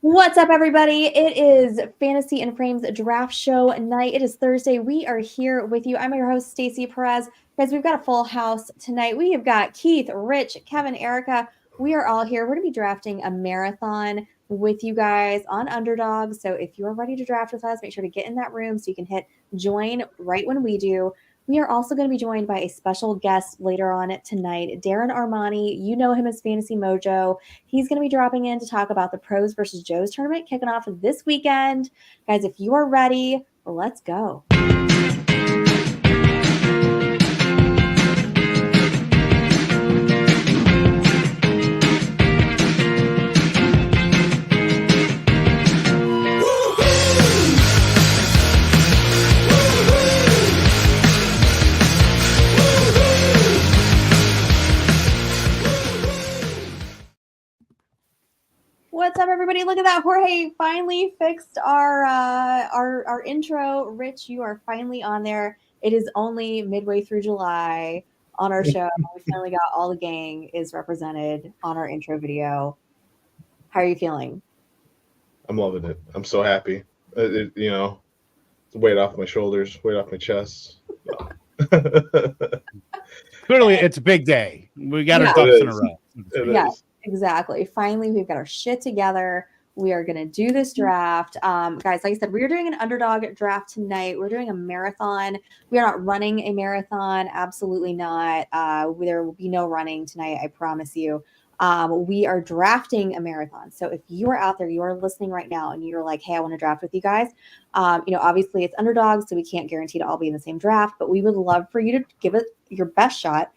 What's up, everybody? It is Fantasy and Frames draft show night. It is Thursday. We are here with you. I'm your host, Stacy Perez. Guys, we've got a full house tonight. We have got Keith, Rich, Kevin, Erica. We are all here. We're going to be drafting a marathon with you guys on Underdog. So if you're ready to draft with us, make sure to get in that room so you can hit join right when we do. We are also going to be joined by a special guest later on tonight, Darren Armani. You know him as Fantasy Mojo. He's going to be dropping in to talk about the Pros versus Joes tournament kicking off this weekend. Guys, if you are ready, let's go. What's up, everybody? Look at that. Jorge finally fixed our intro. Rich, you are finally on there. It is only midway through July on our show. We finally got all the gang is represented on our intro video. How are you feeling? I'm loving it. I'm so happy. It's weight off my shoulders, weight off my chest. Clearly, it's a big day. We got our ducks in a row. Yes. Exactly. Finally, we've got our shit together. We are going to do this draft. Guys, like I said, we're doing an underdog draft tonight. We're doing a marathon. We are not running a marathon. Absolutely not. There will be no running tonight. I promise you. We are drafting a marathon. So if you are out there, you are listening right now and you're like, hey, I want to draft with you guys. Obviously it's underdogs, so we can't guarantee to all be in the same draft, but we would love for you to give it your best shot.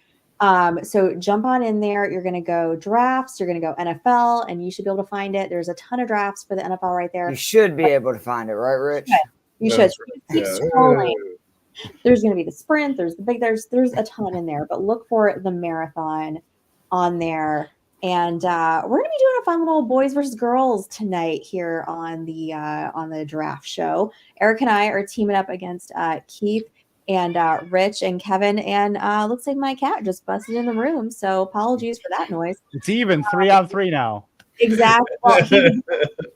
So jump on in there. You're going to go drafts. You're going to go NFL, and you should be able to find it. There's a ton of drafts for the NFL right there. You should be able to find it, right, Rich? You should. Keep scrolling. There's going to be the sprint. There's the big. There's a ton in there, but look for the marathon on there. And we're going to be doing a fun little boys versus girls tonight here on the draft show. Eric and I are teaming up against Keith and Rich and Kevin, and looks like my cat just busted in the room, so apologies for that noise. It's even 3-on-3 now. Exactly.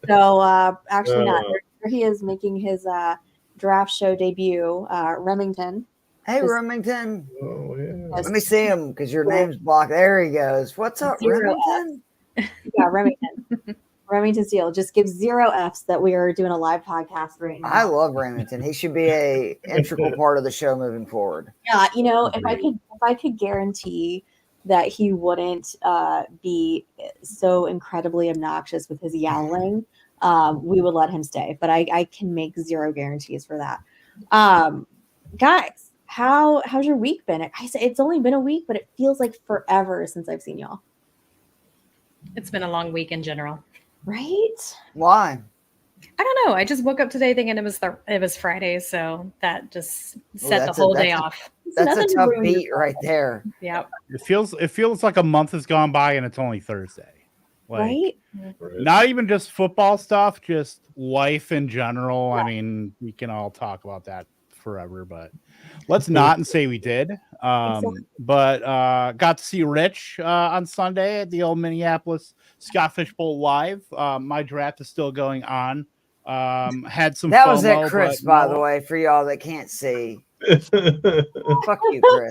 Well, actually not. Here he is making his draft show debut, Remington. Hey, Remington. Oh, yeah. Let me see him because your name's blocked. There he goes. What's up, Remington? Yeah, Remington. Remington Steele just gives 0 Fs that we are doing a live podcast right now. I love Remington. He should be a integral part of the show moving forward. Yeah, if I could guarantee that he wouldn't be so incredibly obnoxious with his yowling, we would let him stay. But I can make 0 guarantees for that. Guys, how's your week been? I say it's only been a week, but it feels like forever since I've seen y'all. It's been a long week in general. Right? Why? I don't know. I just woke up today thinking it was Friday, so that just set the whole day off. That's a tough beat right there. Yeah. It feels like a month has gone by and it's only Thursday. Right? Not even just football stuff, just life in general. Yeah. I mean, we can all talk about that forever, but let's not and say we did. But got to see Rich on Sunday at the old Minneapolis Scottish Bowl Live. My draft is still going on. Had some that FOMO, was at Chris, by the way, for y'all that can't see. Fuck you, Chris.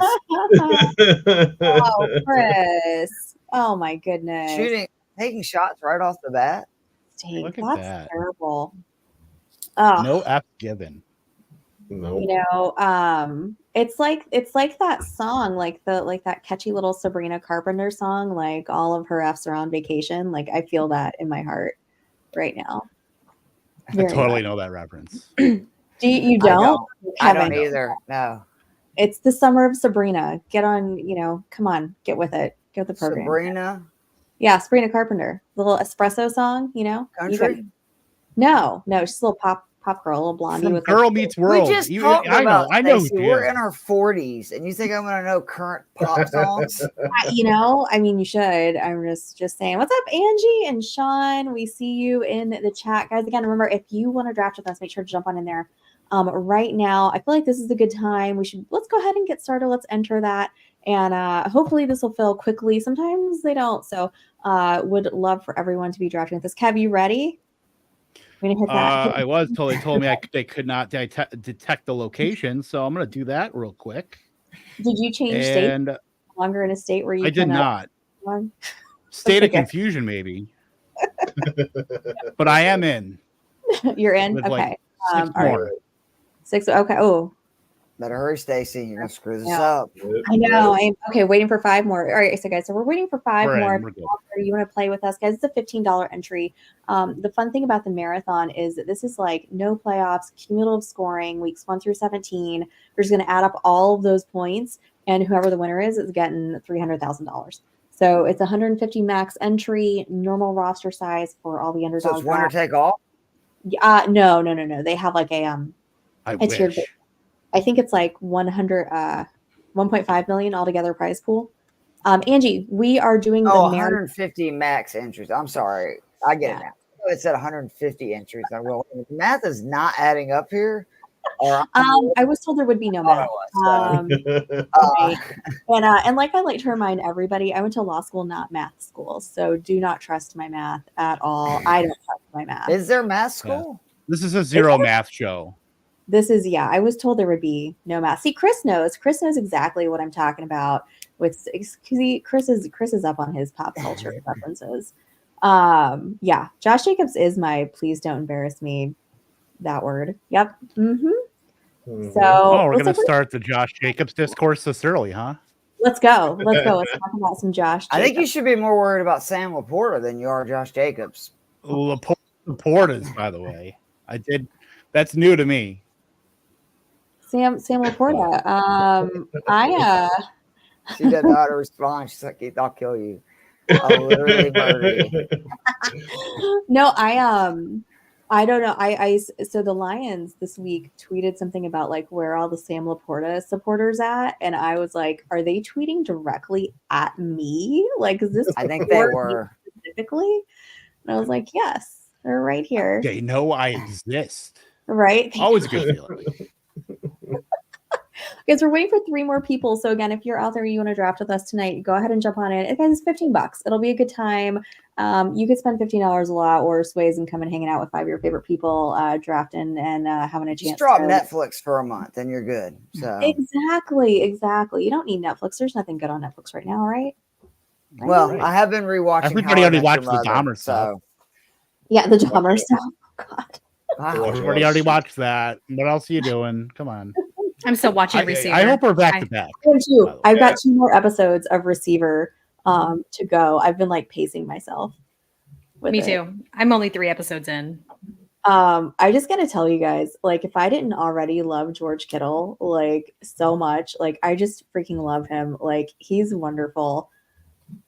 Oh, Chris. Oh my goodness. Taking shots right off the bat. Dang, Look at that's that. terrible. No F given. No. It's like that song, like that catchy little Sabrina Carpenter song, like all of her F's are on vacation. Like I feel that in my heart right now. I totally know that reference. You don't? I don't either. No. It's the summer of Sabrina. Get on, come on, get with it. Get with the program. Sabrina? Yeah, Sabrina Carpenter. The little espresso song, Country? No, she's a little pop girl, a little blondie. From with Girl Meets World. We just talked about I know. We're in our 40s, and you think I'm going to know current pop songs? You should. I'm just saying. What's up, Angie and Sean? We see you in the chat. Guys, again, remember, if you want to draft with us, make sure to jump on in there. Right now, I feel like this is a good time. Let's go ahead and get started. Let's enter that. And hopefully this will fill quickly. Sometimes they don't. So would love for everyone to be drafting with this. Kev, you ready? I'm gonna hit that. I was until they told me they could not detect the location. So I'm going to do that real quick. Did you change state? Longer in a state where you I did not. State of confusion, maybe. But I am in. You're in? With okay. Like 6 more. Right. 6. Okay. Oh. Better hurry, Stacy. You're going to screw this up. I know. I'm okay. Waiting for 5 more. All right. So, guys, so we're waiting for 5 more. If you want to play with us, guys, it's a $15 entry. The fun thing about the marathon is that this is like no playoffs, cumulative scoring, weeks 1 through 17. You're just going to add up all of those points, and whoever the winner is getting $300,000. So it's 150 max entry, normal roster size for all the underdogs. So it's winner take all? No. They have like a I think it's like 1.5 million altogether prize pool. Angie, we are doing the 150 max entries. I'm sorry. I get it now. It said 150 entries. Well, the math is not adding up here. I was told there would be no math. And like I like to remind everybody, I went to law school, not math school. So do not trust my math at all. I don't trust my math. Is there math school? Yeah. This is a zero math show. This is, I was told there would be no math. See, Chris knows exactly what I'm talking about. Chris is up on his pop culture references. Josh Jacobs is my please don't embarrass me. That word. Yep. So we're gonna start the Josh Jacobs discourse this early, huh? Let's go. Let's talk about some Josh Jacobs. I think you should be more worried about Sam Laporta than you are Josh Jacobs. Laporta's, by the way. That's new to me. Sam Laporta. She did not respond. She's like, I'll kill you. I'll literally murder you. No, I don't know. So the Lions this week tweeted something about like where all the Sam Laporta supporters at, and I was like, are they tweeting directly at me? Like, is this? I think they were specifically, and I was like, yes, they're right here. They know I exist. Right? Always a good feeling. Guys, we're waiting for 3 more people. So again, if you're out there, you want to draft with us tonight, go ahead and jump on it. Again, it's $15. It'll be a good time. You could spend $15 a lot worse ways and come and hanging out with 5 of your favorite people, drafting and having a chance. Just drop Netflix for a month and you're good. So exactly. You don't need Netflix. There's nothing good on Netflix right now, right? Well, I have been rewatching. Everybody already watched the Dahmer stuff. Yeah, the Dahmer stuff. Oh, God. Wow. Everybody already watched that. What else are you doing? Come on. I'm still watching Receiver. I hope we're back to back. I've got 2 more episodes of Receiver to go. I've been like pacing myself. Me too. I'm only 3 episodes in. I just gotta tell you guys, like, if I didn't already love George Kittle like so much, like I just freaking love him. Like he's wonderful.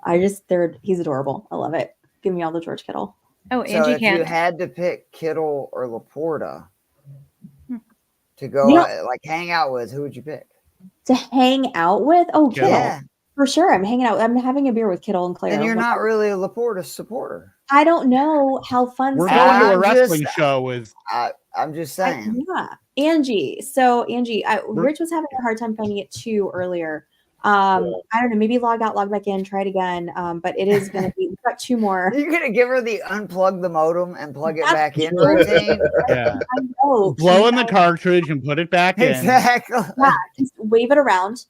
He's adorable. I love it. Give me all the George Kittle. Oh, Angie, if you had to pick Kittle or Laporta to go like hang out with, who would you pick? To hang out with? Oh, Kittle. Yeah. For sure. I'm hanging out. I'm having a beer with Kittle and Claire. And you're not really a Laporta supporter. I don't know how fun. We're going to a wrestling show with. I'm just saying. Angie. So Angie, Rich was having a hard time finding it too earlier. I don't know. Maybe log out, log back in, try it again. But it is going to be. We've got 2 more. You're going to give her the unplug the modem and plug it back in routine. Yeah. I know. Blow in the cartridge and put it back in. Exactly. Yeah, just wave it around.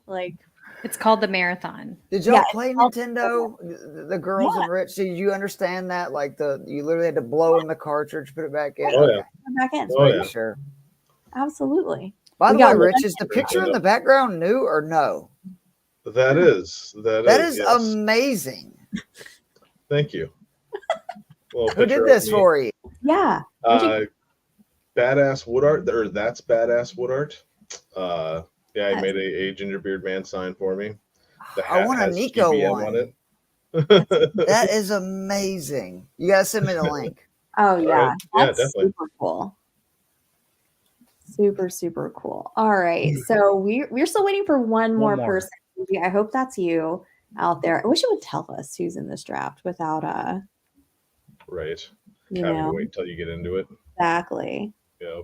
Like. It's called the Marathon. Did y'all play Nintendo? The girls and Rich. Did you understand that? Like you literally had to blow in the cartridge, put it back in. Oh, yeah. Put it back in. Oh, yeah. Sure. Absolutely. By the way, Rich, is the picture in the background new or no? That is amazing. Thank you. Who did this for you? Yeah. Badass wood art, or that's badass wood art. Yeah, he made a ginger beard man sign for me. I want a Nico one. On it. That is amazing. You gotta send me the link. Oh yeah, that's definitely super cool. Super cool. All right, so we're still waiting for one more person. I hope that's you out there. I wish you would tell us who's in this draft without right. You having know, to wait until you get into it. Exactly. Yeah.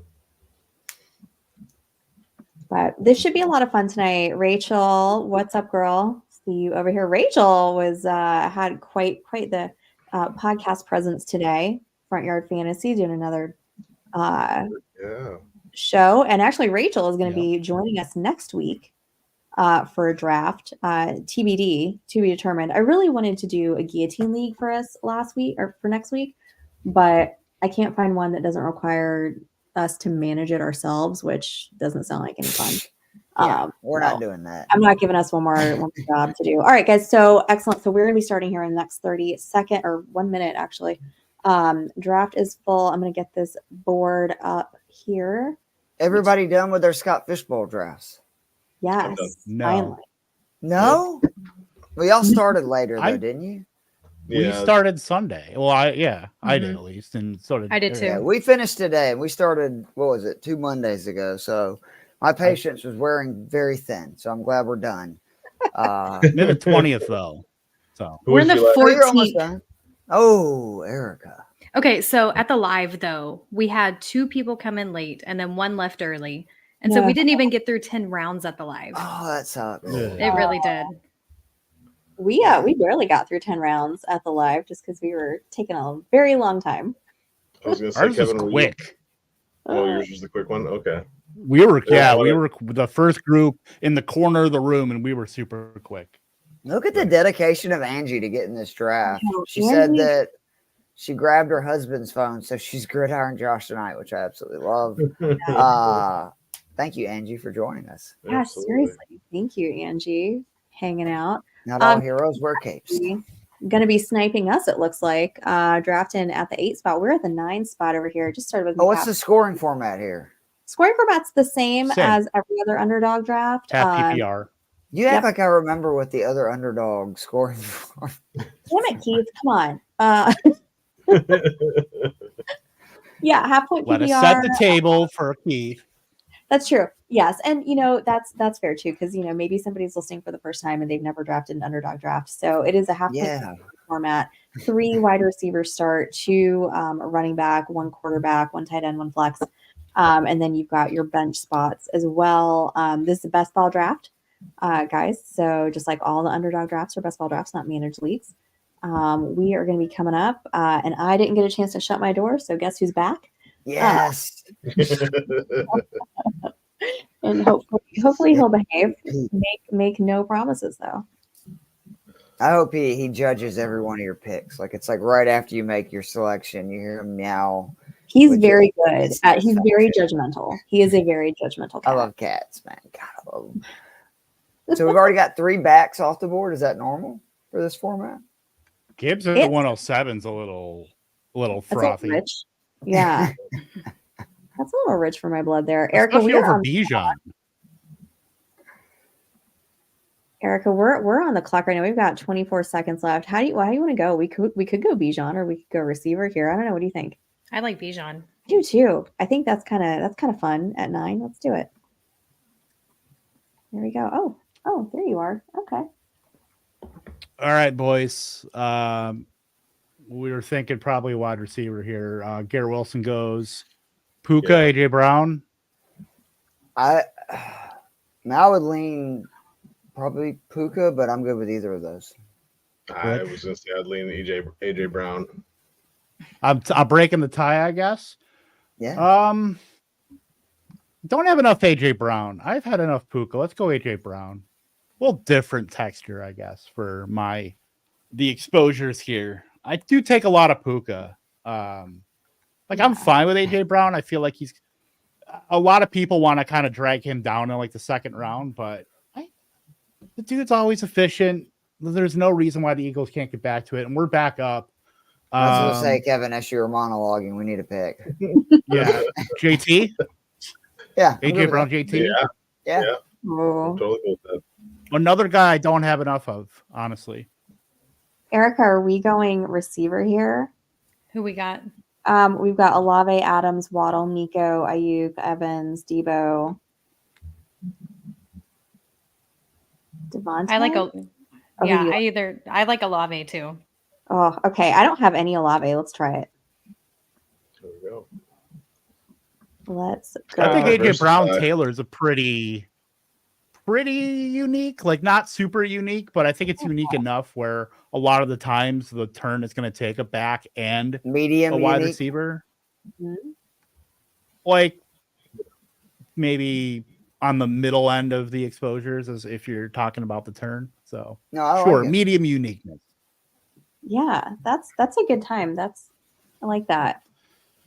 But this should be a lot of fun tonight. Rachel, what's up, girl? See you over here. Rachel was had quite the podcast presence today. Front Yard Fantasy doing another show, and actually Rachel is going to be joining us next week for a draft. TBD, to be determined. I really wanted to do a guillotine league for us last week or for next week, but I can't find one that doesn't require us to manage it ourselves, which doesn't sound like any fun. We're not doing that. I'm not giving us one more job to do. All right, guys. So excellent. So we're going to be starting here in the next 30 second or 1 minute, actually. Draft is full. I'm going to get this board up here. Everybody done with their Scott Fishbowl drafts? Yes. No. No? We all started later, though, didn't you? We started Sunday. Well, I did at least, and so did I did too. Yeah, we finished today, and we started, 2 Mondays ago, so my patience was wearing very thin, so I'm glad we're done. Maybe the 20th, though. So we're in the You're almost 14th. done. Oh, Erica. Okay, so at the live, though, we had 2 people come in late, and then 1 left early. And so we didn't even get through 10 rounds at the live. Oh, that sucks. It really did. We barely got through 10 rounds at the live just because we were taking a very long time. I was going to say, ours was Kevin, quick. yours was the quick one? Okay. We were the first group in the corner of the room, and we were super quick. Look at the dedication of Angie to getting this draft. She said that she grabbed her husband's phone, so she's gridiron Josh tonight, which I absolutely love. Thank you, Angie, for joining us. Yeah, seriously. Thank you, Angie. Hanging out. Not all heroes wear capes. Going to be sniping us, it looks like. Drafting at the 8 spot. We're at the 9 spot over here. Just started with what's the scoring format here? Scoring format's the same as every other underdog draft. Half PPR. You act like I remember what the other underdog scoring for. Damn it, Keith. Come on. Yeah, half point PPR. Let us set the table for Keith. That's true. Yes. And that's fair too, because maybe somebody's listening for the first time and they've never drafted an underdog draft. So it is a half point format. 3 wide receivers start, 2 running back, 1 quarterback, 1 tight end, 1 flex. And then you've got your bench spots as well. This is a best ball draft, guys. So just like all the underdog drafts are best ball drafts, not managed leagues. We are going to be coming up, and I didn't get a chance to shut my door. So guess who's back? Yes. And hopefully he'll behave. Make no promises though. I hope he judges every one of your picks. Like it's like right after you make your selection, you hear him meow. He's very good. He's very judgmental. He is a very judgmental cat. I love cats, man. God, I love them. So we've already got 3 backs off the board. Is that normal for this format? Gibbs at the 107's a little frothy. Rich. Yeah. That's a little rich for my blood there. Erica, Especially over Bijan. Erica, we're on the clock right now. We've got 24 seconds left. How do you want to go? We could go Bijan or we could go receiver here. I don't know. What do you think? I like Bijan. I do too. I think that's kind of fun at 9. Let's do it. There we go. Oh, there you are. Okay. All right, boys. We were thinking probably wide receiver here. Garrett Wilson goes. Puka, AJ Brown. I would lean probably Puka, but I'm good with either of those. I was going to say I'd lean AJ Brown. I'm breaking the tie, I guess. Yeah. Don't have enough AJ Brown. I've had enough Puka. Let's go AJ Brown. A little different texture, I guess, for the exposures here. I do take a lot of Puka. I'm fine with AJ Brown. I feel like a lot of people want to kind of drag him down in like the 2nd round, but the dude's always efficient. There's no reason why the Eagles can't get back to it, and we're back up. I was going to say, Kevin, as you were monologuing, we need a pick. Yeah. JT? Yeah. AJ Brown, JT? Yeah. Oh. I'm totally cool with that. Another guy I don't have enough of, honestly. Erica, are we going receiver here? Who we got? We've got Olave, Adams, Waddle, Nico, Ayuk, Evans, Debo, Devontae. I like I like Olave too. Oh, okay. I don't have any Olave. Let's try it. There we go. Let's go. I think AJ Versus, Brown Taylor is a pretty unique, like not super unique, but I think it's unique enough where a lot of the times the turn is going to take a back and Medium a wide unique. receiver. Mhm. Like maybe on the middle end of the exposures, as if you're talking about the turn. So No, I sure, like it. medium uniqueness. Yeah, that's a good time. I like that.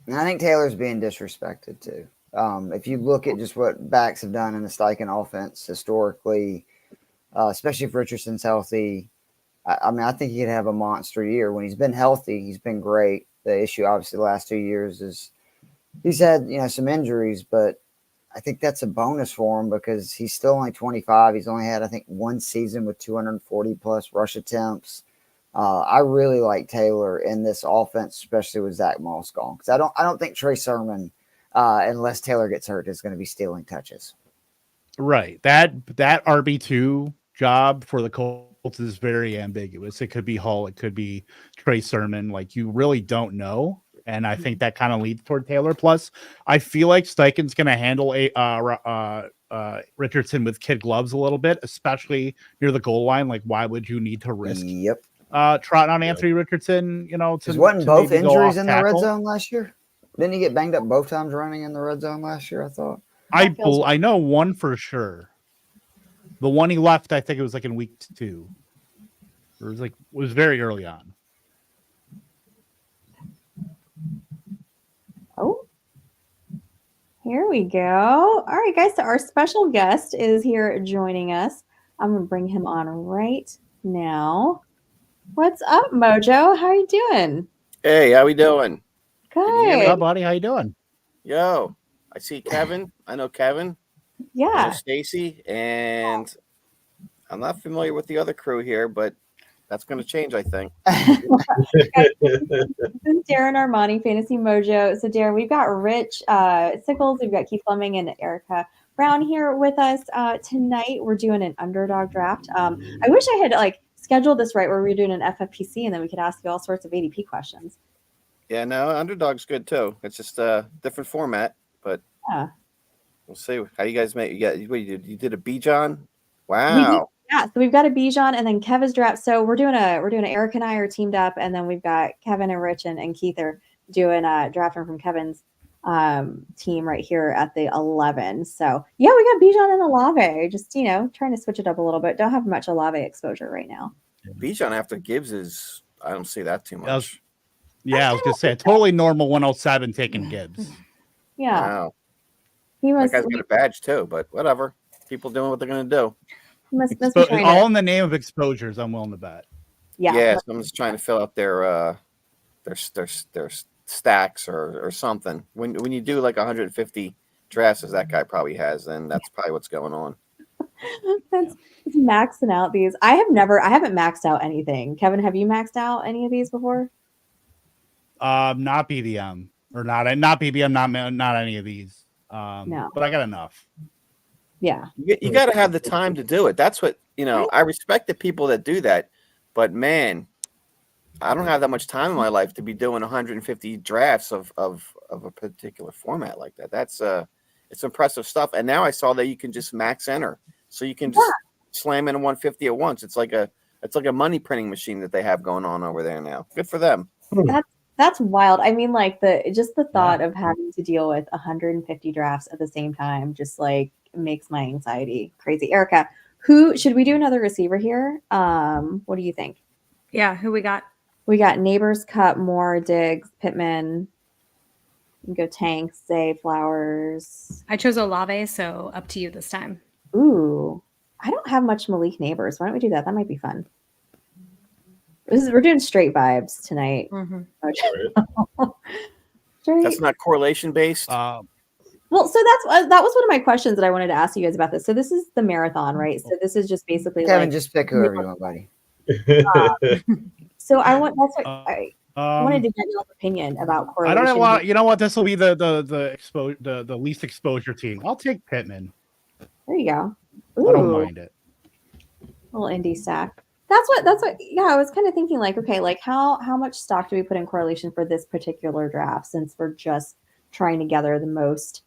And I think Taylor's being disrespected too. If you look at just what backs have done in the Steichen offense historically, especially if Richardson's healthy, I mean, I think he could have a monster year. When he's been healthy, he's been great. The issue, obviously, the last 2 years is he's had some injuries, but I think that's a bonus for him because he's still only 25. He's only had, I think, one season with 240 plus rush attempts. I really like Taylor in this offense, especially with Zach Moss gone, because I don't think Trey Sermon, unless Taylor gets hurt, is going to be stealing touches. Right. That RB2 job for the Colts is very ambiguous. It could be Hull, it could be Trey Sermon. Like you really don't know. And I think that kind of leads toward Taylor. Plus, I feel like Steichen's going to handle Richardson with kid gloves a little bit, especially near the goal line. Like, why would you need to risk Yep. trotting on Anthony Richardson? Because wasn't both maybe go injuries off in the red tackle? zone last year? Didn't he get banged up both times running in the red zone last year? I thought. I know one for sure. The one he left, I think it was like in week 2. It was very early on. Oh, here we go. All right, guys. So our special guest is here joining us. I'm going to bring him on right now. What's up, Mojo? How are you doing? Hey, how we doing? Good. Hey, buddy, how you doing? Yo, I see Kevin. I know Kevin. I know Yeah. Stacy, and I'm not familiar with the other crew here, but that's going to change, I think. This is Darren Armani, Fantasy Mojo. So, Darren, we've got Rich Sickles, we've got Keith Fleming, and Erica Brown here with us tonight. We're doing an underdog draft. I wish I had scheduled this right where we were doing an FFPC, and then we could ask you all sorts of ADP questions. Yeah, no, Underdog's good too. It's just a different format, but Yeah. we'll see how you guys make. You did a Bijan? Wow. Yeah, so we've got a Bijan and then Kevin's draft. So we're doing Eric and I are teamed up, and then we've got Kevin and Rich and Keith are doing drafting from Kevin's team right here at the 11. So yeah, we got Bijan and Olave. Just trying to switch it up a little bit. Don't have much Olave exposure right now. Bijan after Gibbs is. I don't see that too much. I was gonna say totally normal 107 taking Gibbs. Yeah, Wow. he That must. guy's got a badge too, but whatever. People doing what they're going to do. He must be trying All to, in the name of exposures, I'm willing to bet. yeah. Someone's trying to fill out their stacks or something. When you do like 150 drafts, as that guy probably has, then that's probably what's going on. That's maxing out these. I haven't maxed out anything. Kevin, have you maxed out any of these before? Not BBM or not BBM, not any of these. No. But I got enough. Yeah. You got to have the time to do it. That's what I respect the people that do that, but man, I don't have that much time in my life to be doing 150 drafts of a particular format like that. That's it's impressive stuff. And now I saw that you can just max enter, so you can just slam in a 150 at once. It's like a money printing machine that they have going on over there now. Good for them. That's wild. I mean, the thought of having to deal with 150 drafts at the same time just makes my anxiety crazy. Erica, who should we do another receiver here? What do you think? Yeah, who we got? We got Neighbors, Cup, Moore, Diggs, Pittman. You can go Tank, Zay, Flowers. I chose Olave, so up to you this time. Ooh, I don't have much Malik Neighbors. Why don't we do that? That might be fun. We're doing straight vibes tonight. Mm-hmm. That's not correlation based. Well, so that was one of my questions that I wanted to ask you guys about this. So this is the marathon, right? So this is just basically Kevin, just pick whoever you want, buddy. So I wanted to get your opinion about correlation. I don't know. You know what? This will be the least exposure team. I'll take Pittman. There you go. Ooh, I don't mind it. little indie stack. That's what. Yeah, I was kind of thinking how much stock do we put in correlation for this particular draft, since we're just trying to gather the most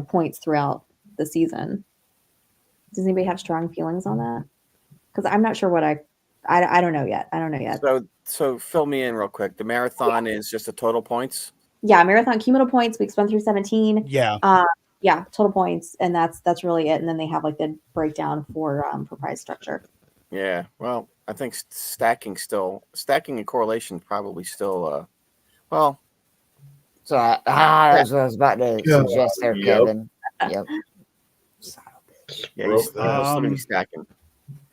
points throughout the season. Does anybody have strong feelings on that? Because I'm not sure what I don't know yet. I don't know yet. So fill me in real quick. The marathon is just the total points. Yeah, marathon cumulative points, weeks 1 through 17. Yeah. Yeah, total points, and that's really it. And then they have like the breakdown for prize structure. Yeah. Well, I think stacking and correlation probably still. Well. So that's what I was about to suggest there, Yep. Kevin. Yep. Yeah, he's still gonna be stacking.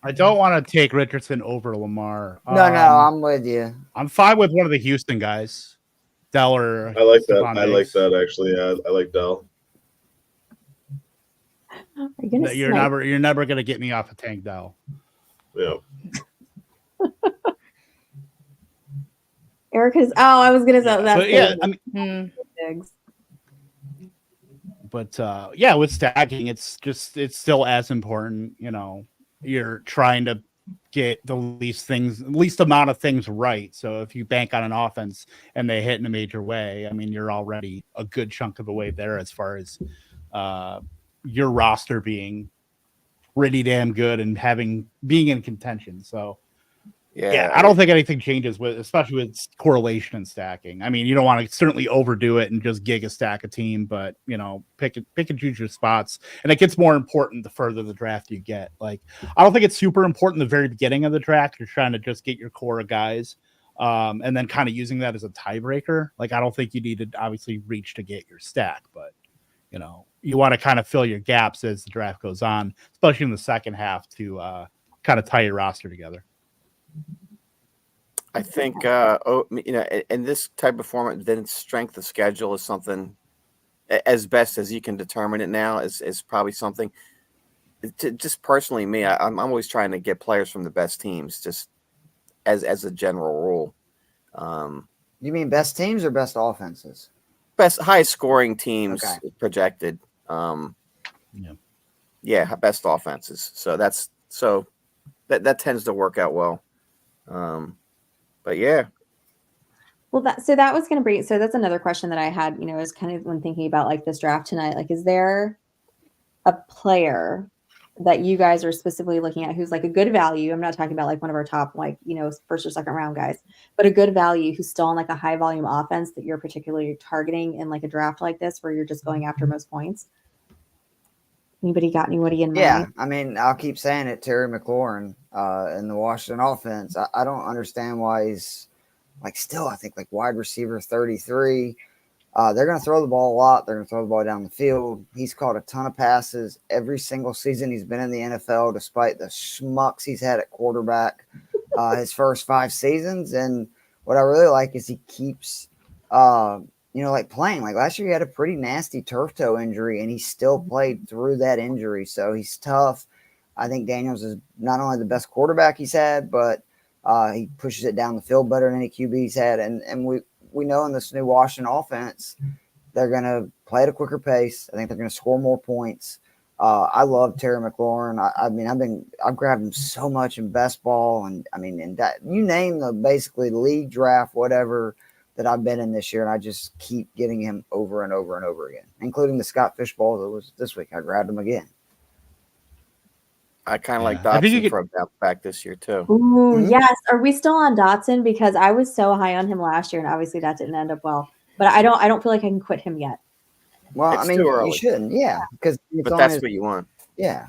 I don't want to take Richardson over Lamar. No, I'm with you. I'm fine with one of the Houston guys. Dell or I like that. Stephon I like Diggs. that actually. Yeah, I like Dell. You're never gonna get me off of Tank Dell. Yeah. Erica's. Oh, I was gonna say that. But yeah, I mean, Diggs. but yeah, with stacking, it's still as important. You're trying to get the least amount of things right. So if you bank on an offense and they hit in a major way, I mean, you're already a good chunk of the way there as far as your roster being pretty damn good and being in contention. So yeah, I don't think anything changes especially with correlation and stacking. I mean, you don't want to certainly overdo it and just gig a stack a team, but pick and choose your spots. And it gets more important the further the draft you get. Like, I don't think it's super important the very beginning of the draft. You're trying to just get your core of guys, and then kind of using that as a tiebreaker. Like, I don't think you need to obviously reach to get your stack, but you want to kind of fill your gaps as the draft goes on, especially in the second half to kind of tie your roster together. I think in this type of format, then strength of schedule is something as best as you can determine it now is probably something. Just personally, me, I'm always trying to get players from the best teams, just as a general rule. You mean best teams or best offenses? Best highest scoring teams projected. Yeah, best offenses. So that tends to work out well. But yeah. Well, that was going to bring. So that's another question that I had. Is kind of when thinking about like this draft tonight. Like, is there a player that you guys are specifically looking at who's like a good value? I'm not talking about like one of our top first or second round guys, but a good value who's still on like a high volume offense that you're particularly targeting in like a draft like this where you're just going after most points. Anybody got anybody in mind? Yeah, I mean, I'll keep saying it. Terry McLaurin in the Washington offense. I don't understand why he's still, I think, wide receiver 33. They're going to throw the ball a lot. They're going to throw the ball down the field. He's caught a ton of passes every single season he's been in the NFL, despite the schmucks he's had at quarterback his first 5 seasons. And what I really like is he keeps playing. Like last year, he had a pretty nasty turf toe injury, and he still played through that injury. So he's tough. I think Daniels is not only the best quarterback he's had, but he pushes it down the field better than any QB he's had. And we know in this new Washington offense, they're going to play at a quicker pace. I think they're going to score more points. I love Terry McLaurin. I've grabbed him so much in best ball, and you name basically the league draft, whatever that I've been in this year, and I just keep getting him over and over and over again, including the Scott Fish Bowl that was this week. I grabbed him again. I kind of like Dotson for a bounce back this year too. Ooh, yes. Are we still on Dotson? Because I was so high on him last year, and obviously that didn't end up well. But I don't feel like I can quit him yet. Well, It's too early. You shouldn't, because that's what you want. Yeah.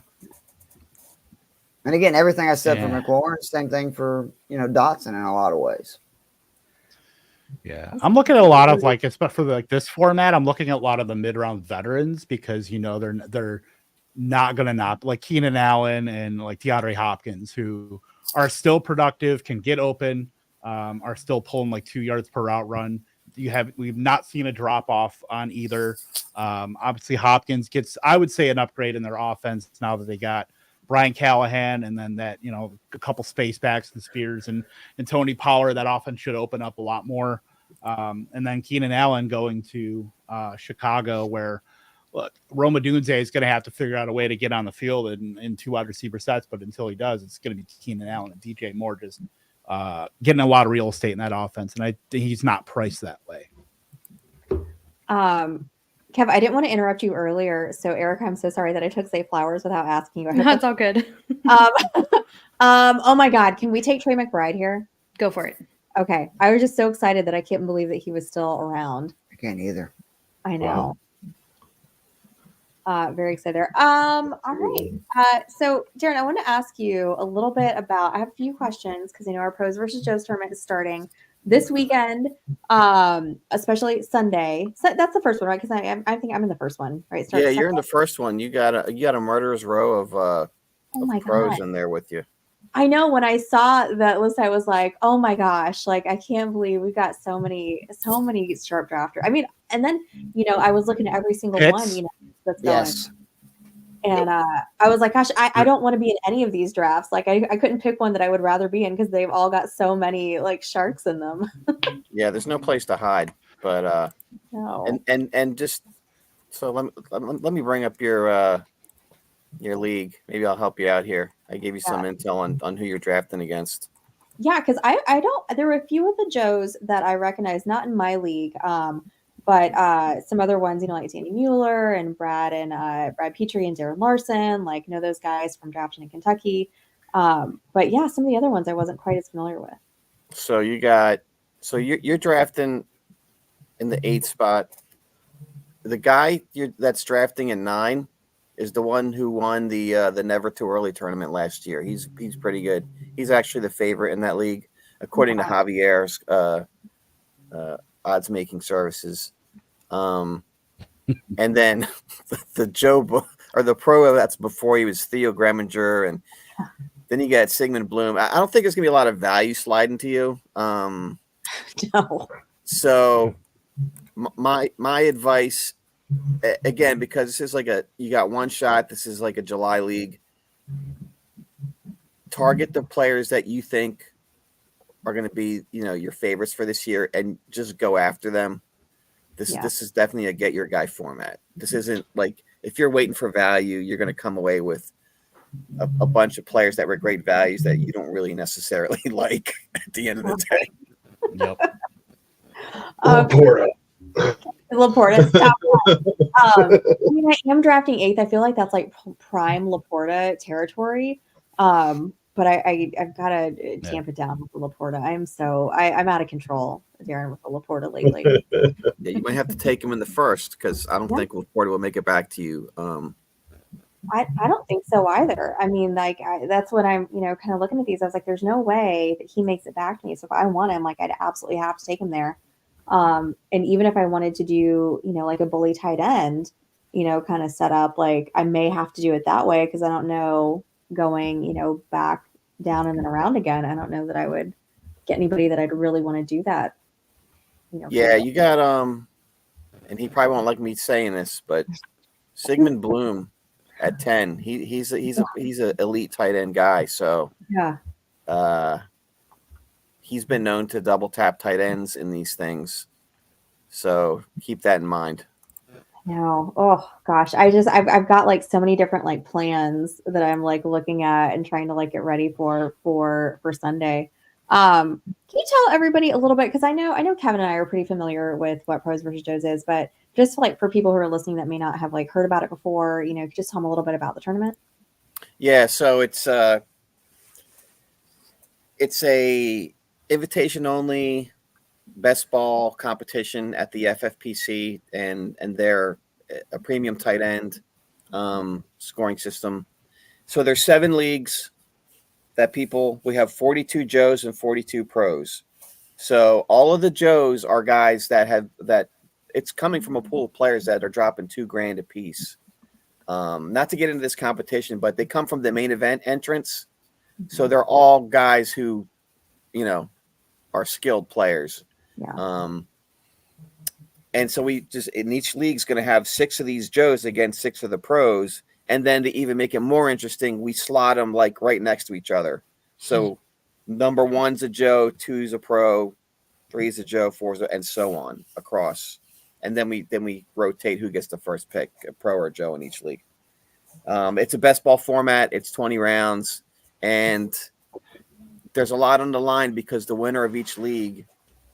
And again, everything I said for McLaurin, same thing for Dotson in a lot of ways. Yeah, I'm looking at a lot of especially for this format. I'm looking at a lot of the mid-round veterans because they're not going to not like Keenan Allen and like DeAndre Hopkins, who are still productive, can get open, are still pulling 2 yards per route run. We've not seen a drop off on either. Obviously, Hopkins gets, I would say, an upgrade in their offense now that they got Brian Callahan, and then that a couple space backs and Spears and Tony Pollard. That offense should open up a lot more. And then Keenan Allen going to Chicago, where look, Roma Dunze is going to have to figure out a way to get on the field in 2 wide receiver sets, but until he does, it's going to be Keenan Allen and DJ Moore just getting a lot of real estate in that offense, and I think he's not priced that way. Kev, I didn't want to interrupt you earlier. So, Erica, I'm so sorry that I took Say Flowers without asking you. I hope That's all good. oh my God. Can we take Trey McBride here? Go for it. Okay. I was just so excited that I couldn't believe that he was still around. I can't either. I know. Wow. Very excited there. All right. So, Darren, I want to ask you a little bit about, I have a few questions because I know our Pros versus Joes tournament is starting this weekend, especially Sunday. So that's the first one, right? Because I think I'm in the first one, right? Yeah, you're in the first one. You got a murderer's row of pros in there with you. I know when I saw that list, I was like, oh my gosh, like I can't believe we've got so many sharp drafters. I mean, and then, I was looking at every single one, that's going. Yes. And I was like, gosh, I don't want to be in any of these drafts. Like I couldn't pick one that I would rather be in because they've all got so many like sharks in them. Yeah, there's no place to hide. But no. and just so let me bring up your league. Maybe I'll help you out here. I gave you some intel on who you're drafting against. Yeah, because I don't. There were a few of the Joes that I recognize, not in my league, but some other ones, like Danny Mueller and Brad Petrie and Darren Larson, like know those guys from drafting in Kentucky. But yeah, some of the other ones I wasn't quite as familiar with. So you're drafting in the 8th spot. The guy that's drafting in 9 is the one who won the Never Too Early tournament last year. He's pretty good. He's actually the favorite in that league, according to Javier's odds making services. And then the Joe or the pro that's before he was Theo Greminger, and then you got Sigmund Bloom. I don't think there's gonna be a lot of value sliding to you. No. So my advice, again, because this is you got one shot. This is like a July league. Target the players that you think are going to be, your favorites for this year, and just go after them. This is definitely a get your guy format. This isn't like if you're waiting for value, you're going to come away with a bunch of players that were great values that you don't really necessarily like at the end of the day. Yep. Laporta. Stop. I am drafting 8th. I feel like that's like prime Laporta territory. But I've got to tamp it down with the Laporta. I'm out of control, Darren, with the Laporta lately. Yeah, you might have to take him in the first because I don't think Laporta will make it back to you. I don't think so either. I mean, that's what I'm, kind of looking at these. I was like, there's no way that he makes it back to me. So if I want him, I'd absolutely have to take him there. And even if I wanted to do, like a bully tight end, kind of set up, I may have to do it that way because I don't know going, back down and then around again. I don't know that I would get anybody that I'd really want to do that. Yeah, you got and he probably won't like me saying this, but Sigmund Bloom at 10, he's a elite tight end guy. So he's been known to double tap tight ends in these things. So keep that in mind. No. Oh gosh. I've got so many different plans that I'm looking at and trying to get ready for Sunday. Can you tell everybody a little bit? Because I know Kevin and I are pretty familiar with what Pros versus Joes is, but just for people who are listening that may not have heard about it before, just tell them a little bit about the tournament. Yeah, so it's a invitation only best ball competition at the FFPC, and they're a premium tight end scoring system. So there's 7 leagues that we have 42 Joes and 42 pros. So all of the Joes are guys that it's coming from a pool of players that are dropping $2,000 a piece. Not to get into this competition, but they come from the main event entrance. So they're all guys who, are skilled players. Yeah. And so we just in each league's going to have 6 of these Joes against 6 of the pros, and then to even make it more interesting, we slot them right next to each other. So number 1's a Joe, 2's a pro, 3's a Joe, 4's and so on across. And then we rotate who gets the first pick, a pro or a Joe in each league. It's a best ball format. It's 20 rounds, and there's a lot on the line because the winner of each league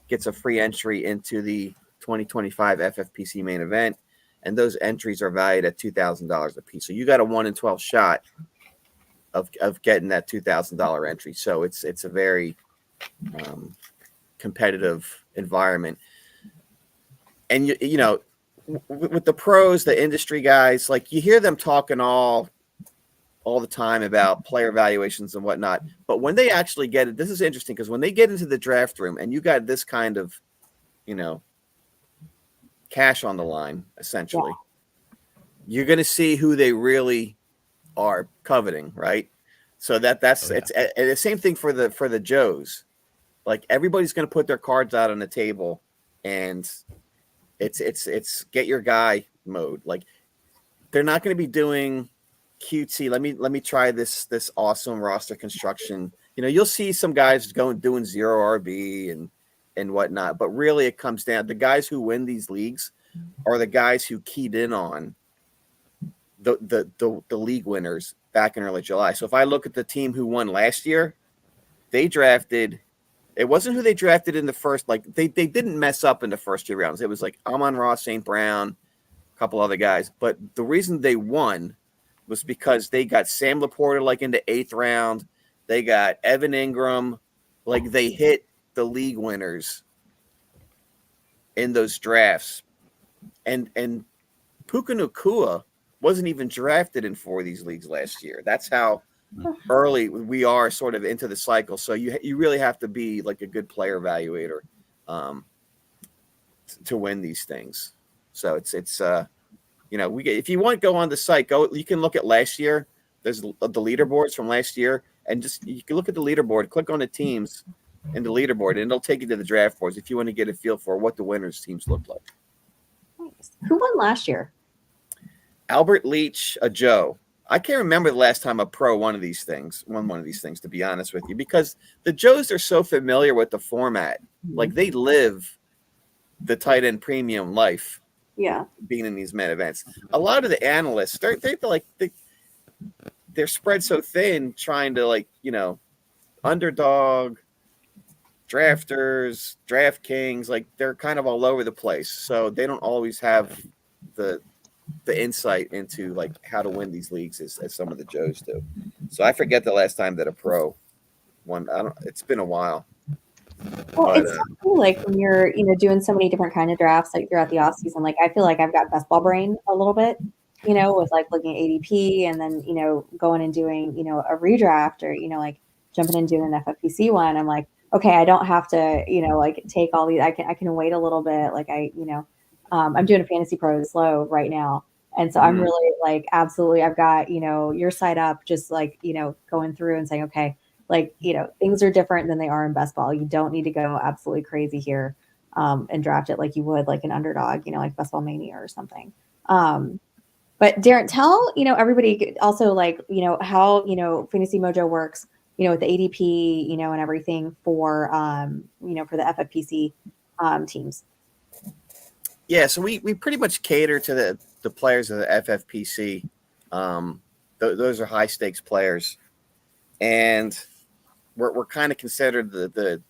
gets a free entry into the 2025 FFPC main event. and those entries are valued at $2,000 a piece. So you got a 1 in 12 shot of getting that $2,000 entry. So it's a very competitive environment. And you know, with the pros, the industry guys, like you hear them talking all the time about player valuations and whatnot. But when they actually get it, this is interesting because when they get into the draft room and you got this kind of, you know, cash on the line, essentially, you're going to see who they really are coveting, right? So it's the same thing for the Joes. Like everybody's going to put their cards out on the table, and it's get your guy mode. Like they're not going to be doing cutesy. Let me try this awesome roster construction. You know, you'll see some guys doing zero RB and whatnot, but really it comes down, the guys who win these leagues are the guys who keyed in on the league winners back in early July. So if I look at the team who won last year, it wasn't who they drafted in the first, like they didn't mess up in the first 2 rounds. It was like Amon-Ra, St. Brown, a couple other guys. But the reason they won was because they got Sam Laporta like in the 8th round. They got Evan Ingram. Like they hit the league winners in those drafts. And Puka Nacua wasn't even drafted in 4 of these leagues last year. That's how early we are sort of into the cycle. So you really have to be like a good player evaluator to win these things. So it's you know, if you want to go on the site, you can look at last year. There's the leaderboards from last year, and just you can look at the leaderboard, click on the teams in the leaderboard, and it'll take you to the draft boards if you want to get a feel for what the winners teams look like. Nice. Who won last year? Albert Leach, a Joe. I can't remember the last time a pro won one of these things, to be honest with you, because the Joes are so familiar with the format. Like they live the tight end premium life. Yeah. Being in these men events. A lot of the analysts, they're spread so thin trying to, like, you know, Underdog, Drafters, DraftKings, like they're kind of all over the place. So they don't always have the insight into like how to win these leagues as some of the Joes do. So I forget the last time that a pro won. It's been a while. Well, it's so cool, like when you're, you know, doing so many different kind of drafts like throughout the off season. Like I feel like I've got best ball brain a little bit, you know, with like looking at ADP and then, you know, going and doing, you know, a redraft or, you know, like jumping and doing an FFPC one. I'm like, okay, I don't have to, you know, like take all these. I can wait a little bit. Like I'm doing a Fantasy Pros low right now. And so I'm really like, absolutely, I've got, you know, your site up, just like, you know, going through and saying, okay, like, you know, things are different than they are in best ball. You don't need to go absolutely crazy here and draft it like you would like an underdog, you know, like Best Ball Mania or something. But Darren, tell, you know, everybody also like, you know, how, you know, Fantasy Mojo works, you know, with the ADP, you know, and everything for, you know, for the FFPC teams. Yeah, so we pretty much cater to the players of the FFPC. Those are high stakes players, and we're kind of considered the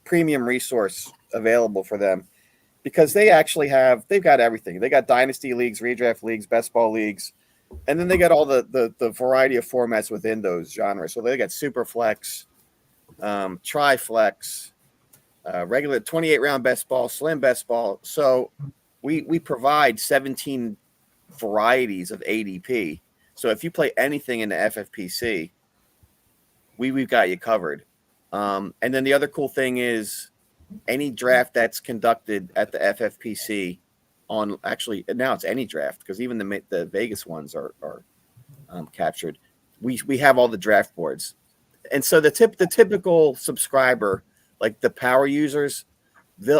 premium resource available for them because they've got everything. They got dynasty leagues, redraft leagues, best ball leagues, and then they got all the variety of formats within those genres. So they got super flex, tri-flex, regular 28 round best ball, slim best ball. So we provide 17 varieties of ADP. So if you play anything in the FFPC, we've got you covered. And then the other cool thing is any draft that's conducted at the FFPC now it's any draft because even the Vegas ones are captured. We have all the draft boards. And so the typical subscriber, like the power users,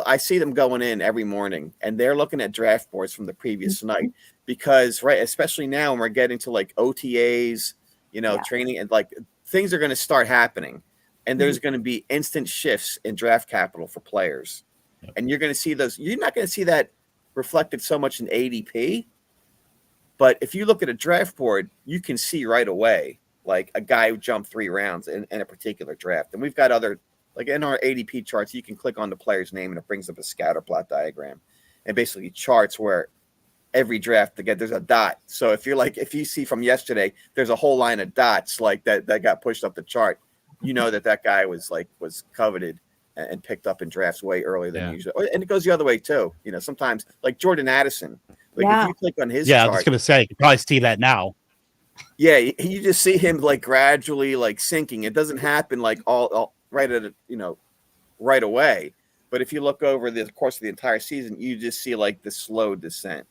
I see them going in every morning and they're looking at draft boards from the previous night because, right, especially now when we're getting to like OTAs, you know, training and like things are going to start happening and there's going to be instant shifts in draft capital for players. And you're going to see those. You're not going to see that reflected so much in ADP. But if you look at a draft board, you can see right away, like a guy who jumped 3 rounds in a particular draft. And we've got other like in our ADP charts, you can click on the player's name and it brings up a scatter plot diagram and basically charts where every draft there's a dot. So if you see from yesterday, there's a whole line of dots like that got pushed up the chart, that guy was coveted and picked up in drafts way earlier than usual. And it goes the other way too. Sometimes like Jordan Addison, if you click on his chart, I was going to say, you can probably see that now. Yeah, you just see him like gradually like sinking. It doesn't happen like all right at right away. But if you look over the course of the entire season, you just see like the slow descent.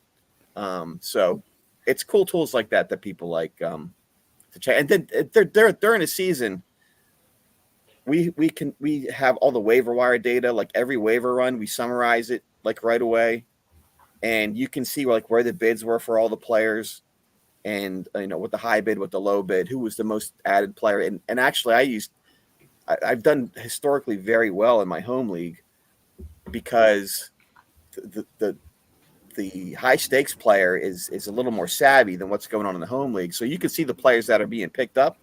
So it's cool tools like that people like to check. And then during a season, we have all the waiver wire data, like every waiver run, we summarize it like right away, and you can see like where the bids were for all the players. And with the high bid, with the low bid, who was the most added player. And actually I've done historically very well in my home league because the high stakes player is a little more savvy than what's going on in the home league. So you can see the players that are being picked up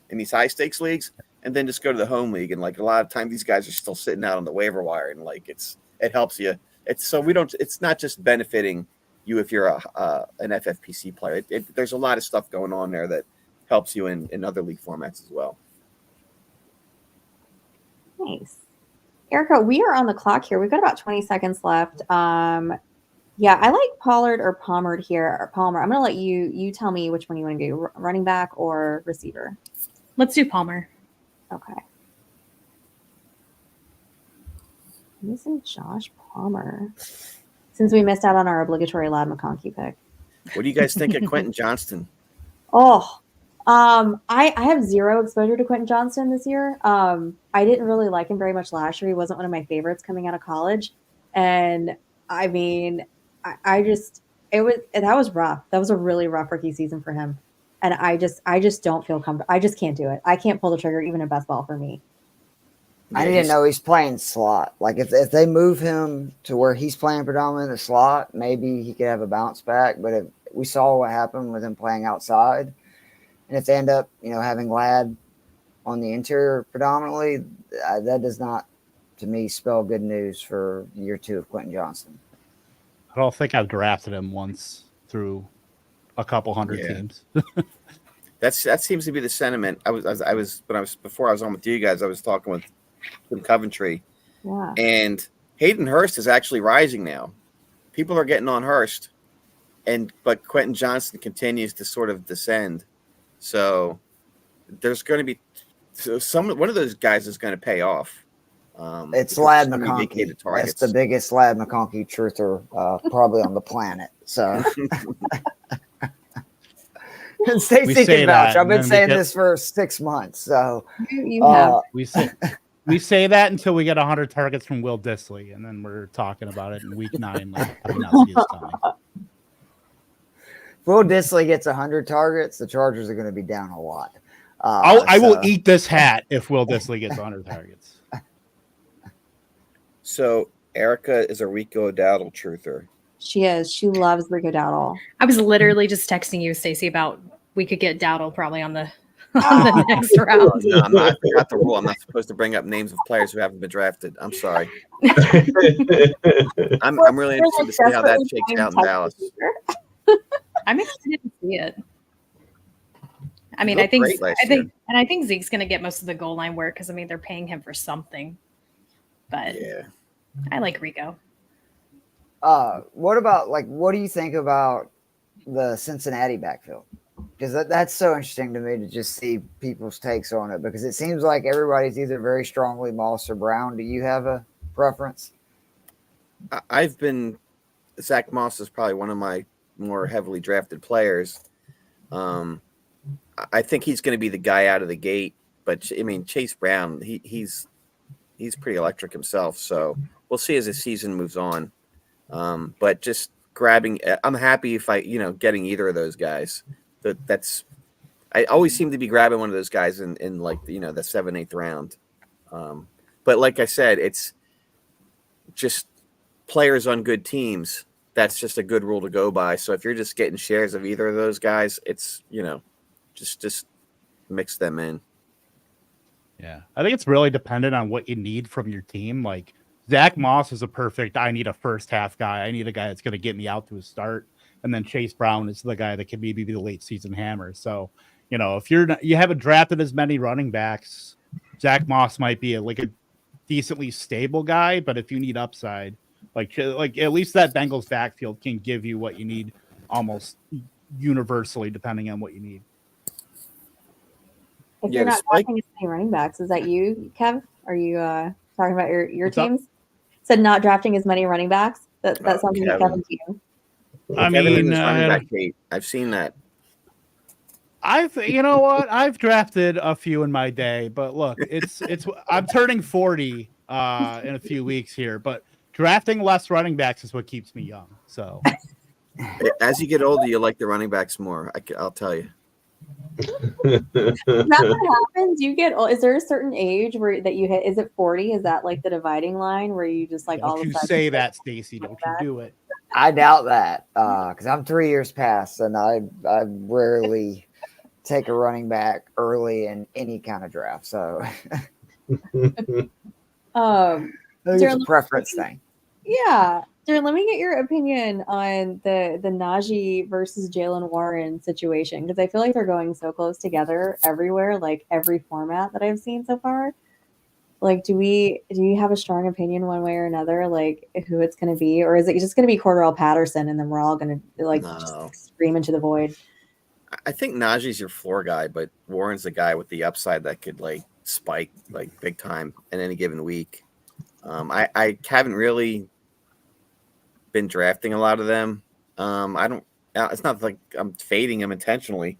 in these high stakes leagues, and then just go to the home league. And like a lot of times these guys are still sitting out on the waiver wire, and like it helps you. It's not just benefiting you if you're an FFPC player. There's a lot of stuff going on there that helps you in other league formats as well. Nice. Erica, we are on the clock here. We've got about 20 seconds left. Yeah, I like Pollard or Palmer here. Or Palmer. I'm going to let you tell me which one you want to do, running back or receiver. Let's do Palmer. Okay. Using Josh Palmer. Since we missed out on our obligatory Ladd McConkey pick. What do you guys think of Quentin Johnston? Oh, I have zero exposure to Quentin Johnston this year. I didn't really like him very much last year. He wasn't one of my favorites coming out of college. And I mean, that was rough. That was a really rough rookie season for him. And I just don't feel comfortable. I just can't do it. I can't pull the trigger even in best ball for me. I didn't know he's playing slot. Like if they move him to where he's playing predominantly in the slot, maybe he could have a bounce back. But if we saw what happened with him playing outside, and if they end up, having Ladd on the interior predominantly, that does not, to me, spell good news for year 2 of Quentin Johnston. I don't think I've drafted him once through a couple hundred teams. That seems to be the sentiment. Before I was on with you guys, I was talking with from Coventry. Yeah. And Hayden Hurst is actually rising now. People are getting on Hurst, but Quentin Johnston continues to sort of descend. So there's going to be one of those guys is going to pay off. It's Ladd McConkey. That's the biggest Ladd McConkey truther probably on the planet. So and Stacy can vouch. I've been saying this for 6 months. So you have. We say that until we get 100 targets from Will Dissly, and then we're talking about it in week 9. Like, Will Dissly gets 100 targets, the Chargers are going to be down a lot. I will eat this hat if Will Dissly gets 100 targets. So Erica is a Rico Dowdle truther. She is. She loves Rico Dowdle. I was literally just texting you, Stacy, about we could get Dowdle probably on the next round. No, I forgot the rule. I'm not supposed to bring up names of players who haven't been drafted. I'm sorry. I'm really interested to see how that shakes out in Dallas. I'm excited to see it. I mean, I think Zeke's going to get most of the goal line work because they're paying him for something. But yeah, I like Rico. What do you think about the Cincinnati backfield? Because that's so interesting to me to just see people's takes on it, because it seems like everybody's either very strongly Moss or Brown. Do you have a preference? Zach Moss is probably one of my more heavily drafted players. I think he's going to be the guy out of the gate, but Chase Brown, he's pretty electric himself. So we'll see as the season moves on. But just grabbing, I'm happy if getting either of those guys. I always seem to be grabbing one of those guys in the 7th, 8th round. But like I said, it's just players on good teams. That's just a good rule to go by. So if you're just getting shares of either of those guys, it's, just mix them in. Yeah, I think it's really dependent on what you need from your team. Like Zach Moss is a perfect. I need a first half guy. I need a guy that's going to get me out to a start, and then Chase Brown is the guy that can maybe be the late season hammer. So if you haven't drafted as many running backs, Zach Moss might be a decently stable guy. But if you need upside, like at least that Bengals backfield can give you what you need almost universally, depending on what you need. If you're not drafting as many running backs, is that you, Kev? Are you talking about your teams? Said not drafting as many running backs. That sounds like Kevin's team. I mean, running back hate. I've seen that. I've drafted a few in my day, but look, it's I'm turning 40 in a few weeks here, but drafting less running backs is what keeps me young. So as you get older, you like the running backs more. I'll tell you. Is that what happens? You get old. Is there a certain age that you hit? Is it 40? Is that like the dividing line where you just all of a sudden say that, Stacy? Don't you do it? I doubt that because I'm 3 years past, and I rarely take a running back early in any kind of draft. So it's a preference thing. Yeah. Darren, let me get your opinion on the Najee versus Jalen Warren situation, because I feel like they're going so close together everywhere, like every format that I've seen so far. Like, do you have a strong opinion one way or another, like who it's going to be, or is it just going to be Cordarrelle Patterson and then we're all going to just scream into the void? I think Najee's your floor guy, but Warren's the guy with the upside that could spike big time in any given week. I haven't really been drafting a lot of them. It's not like I'm fading them intentionally.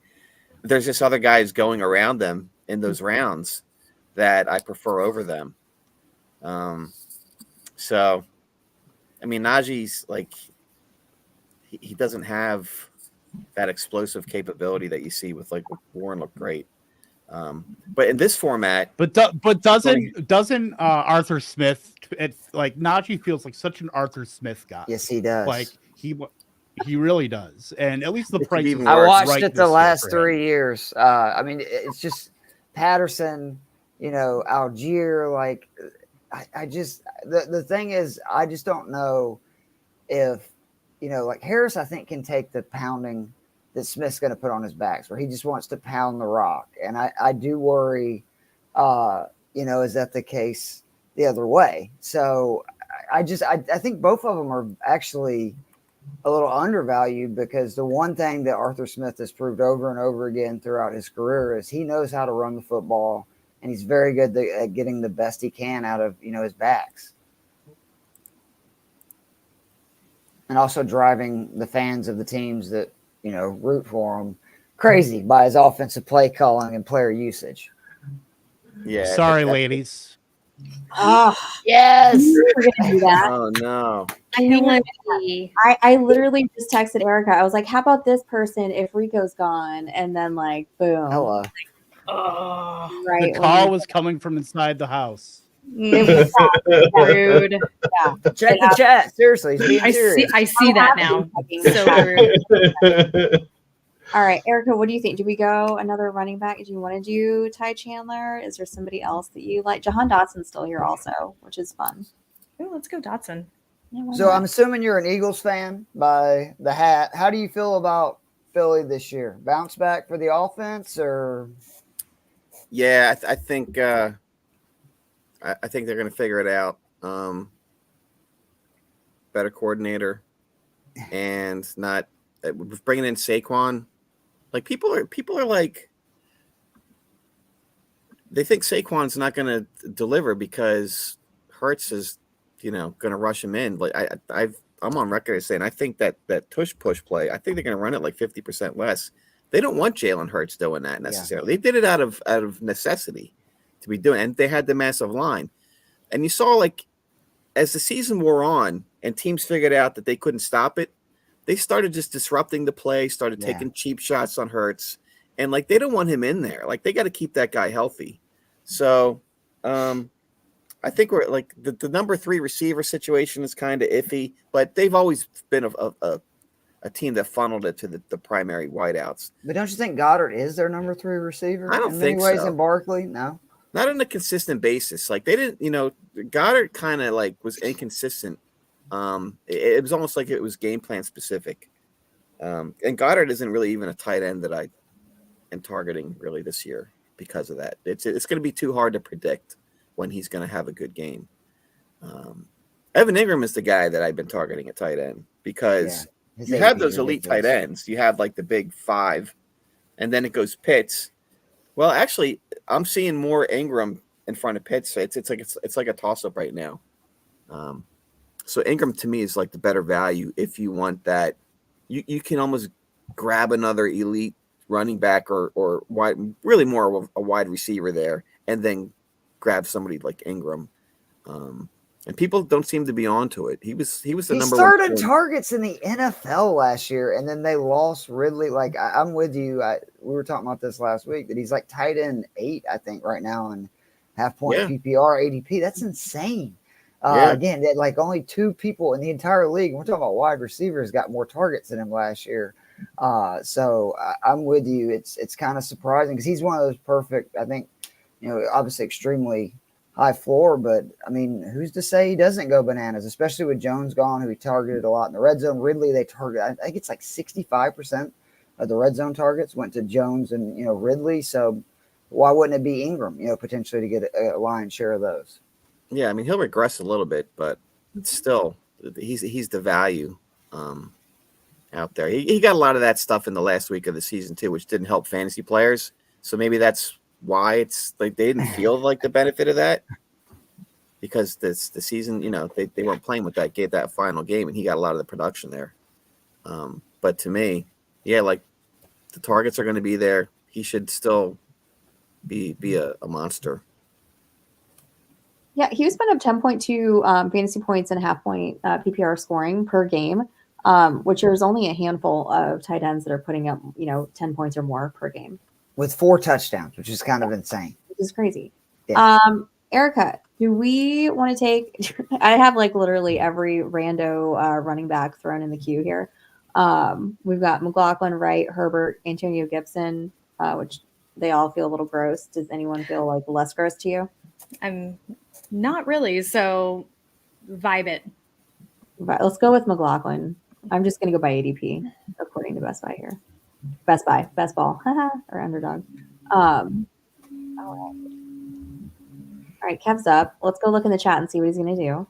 There's just other guys going around them in those rounds that I prefer over them. So, I mean, Najee's he doesn't have that explosive capability that you see with Warren look great. But in this format, but doesn't Arthur Smith? It's like Najee feels like such an Arthur Smith guy. Yes, he does. Like he really does. And at least the price. I watched it the last 3 years. I mean, it's just Patterson, Algier. I just the thing is, I just don't know if Harris. I think can take the pounding that Smith's going to put on his backs, where he just wants to pound the rock. And I do worry, is that the case the other way? So I think both of them are actually a little undervalued, because the one thing that Arthur Smith has proved over and over again throughout his career is he knows how to run the football, and he's very good at getting the best he can out of, his backs. And also driving the fans of the teams that, root for him crazy by his offensive play calling and player usage. Yeah. Sorry, ladies. Oh, yes. We're gonna do that. Oh no. I literally just texted Erica. I was like, how about this person if Rico's gone? And then boom. Hello. Right. The call was coming from inside the house. It was rude. Yeah. Check the chat. Seriously, he's being serious. I see that now. So rude. All right, Erica, what do you think? Do we go another running back? Do you want to do Ty Chandler? Is there somebody else that you like? Jahan Dotson's still here also, which is fun. Oh, let's go Dotson. Yeah, so I'm assuming you're an Eagles fan by the hat. How do you feel about Philly this year? Bounce back for the offense, or? Yeah, I think they're going to figure it out. Better coordinator, and not bringing in Saquon. People are like, they think Saquon's not going to deliver because Hurts is, going to rush him in. I'm on record as saying I think that tush push play, I think they're going to run it 50% less. They don't want Jalen Hurts doing that necessarily. Yeah. They did it out of necessity to be doing, and they had the massive line. And you saw as the season wore on and teams figured out that they couldn't stop it, they started just disrupting the play, started taking cheap shots on Hurts, and they don't want him in there. They got to keep that guy healthy. So I think we're the number 3 receiver situation is kind of iffy, but they've always been a team that funneled it to the primary wideouts. But don't you think Goddard is their number 3 receiver? I don't think in many ways so. in Barkley, no. not on a consistent basis. Like they didn't, Goddard kind of like was inconsistent. It was almost like it was game plan specific. And Goddard isn't really even a tight end that I am targeting really this year because of that. It's going to be too hard to predict when he's going to have a good game. Evan Ingram is the guy that I've been targeting at tight end because you have those elite tight ends. You have like the big five, and then it goes Pitts. Well, actually, I'm seeing more Ingram in front of Pitts. So it's like a toss up right now. So Ingram to me is like the better value if you want that. You can almost grab another elite running back or wide, really more of a wide receiver there, and then grab somebody like Ingram. And people don't seem to be onto it. He was the number one. He started targets in the NFL last year, and then they lost Ridley. Like I'm with you. We were talking about this last week that he's like tight end 8, I think, right now in half point PPR ADP. That's insane. Again, that like only 2 people in the entire league. We're talking about wide receivers got more targets than him last year. So I'm with you. It's kind of surprising because he's one of those perfect. I think obviously extremely high floor, but I mean, who's to say he doesn't go bananas, especially with Jones gone, who he targeted a lot in the red zone. Ridley, they target, I think it's like 65% of the red zone targets went to Jones and, Ridley. So why wouldn't it be Ingram, potentially to get a lion's share of those? Yeah. I mean, he'll regress a little bit, but still he's the value out there. He got a lot of that stuff in the last week of the season too, which didn't help fantasy players. So maybe that's why it's like they didn't feel like the benefit of that because the season, they weren't playing with that final game, and he got a lot of the production there. But to me, like the targets are going to be there. He should still be a monster. Yeah, he was putting up 10.2 fantasy points and half point PPR scoring per game, which there's only a handful of tight ends that are putting up 10 points or more per game. With 4 touchdowns, which is kind of insane. Which is crazy. Yeah. Erica, do we want to take – I have like literally every rando running back thrown in the queue here. We've got McLaughlin, Wright, Herbert, Antonio Gibson, which they all feel a little gross. Does anyone feel like less gross to you? I'm not really. So vibe it. Right, let's go with McLaughlin. I'm just going to go by ADP, according to Best Buy here. Best Buy, Best Ball, or Underdog. All right, Kev's up. Let's go look in the chat and see what he's going to do.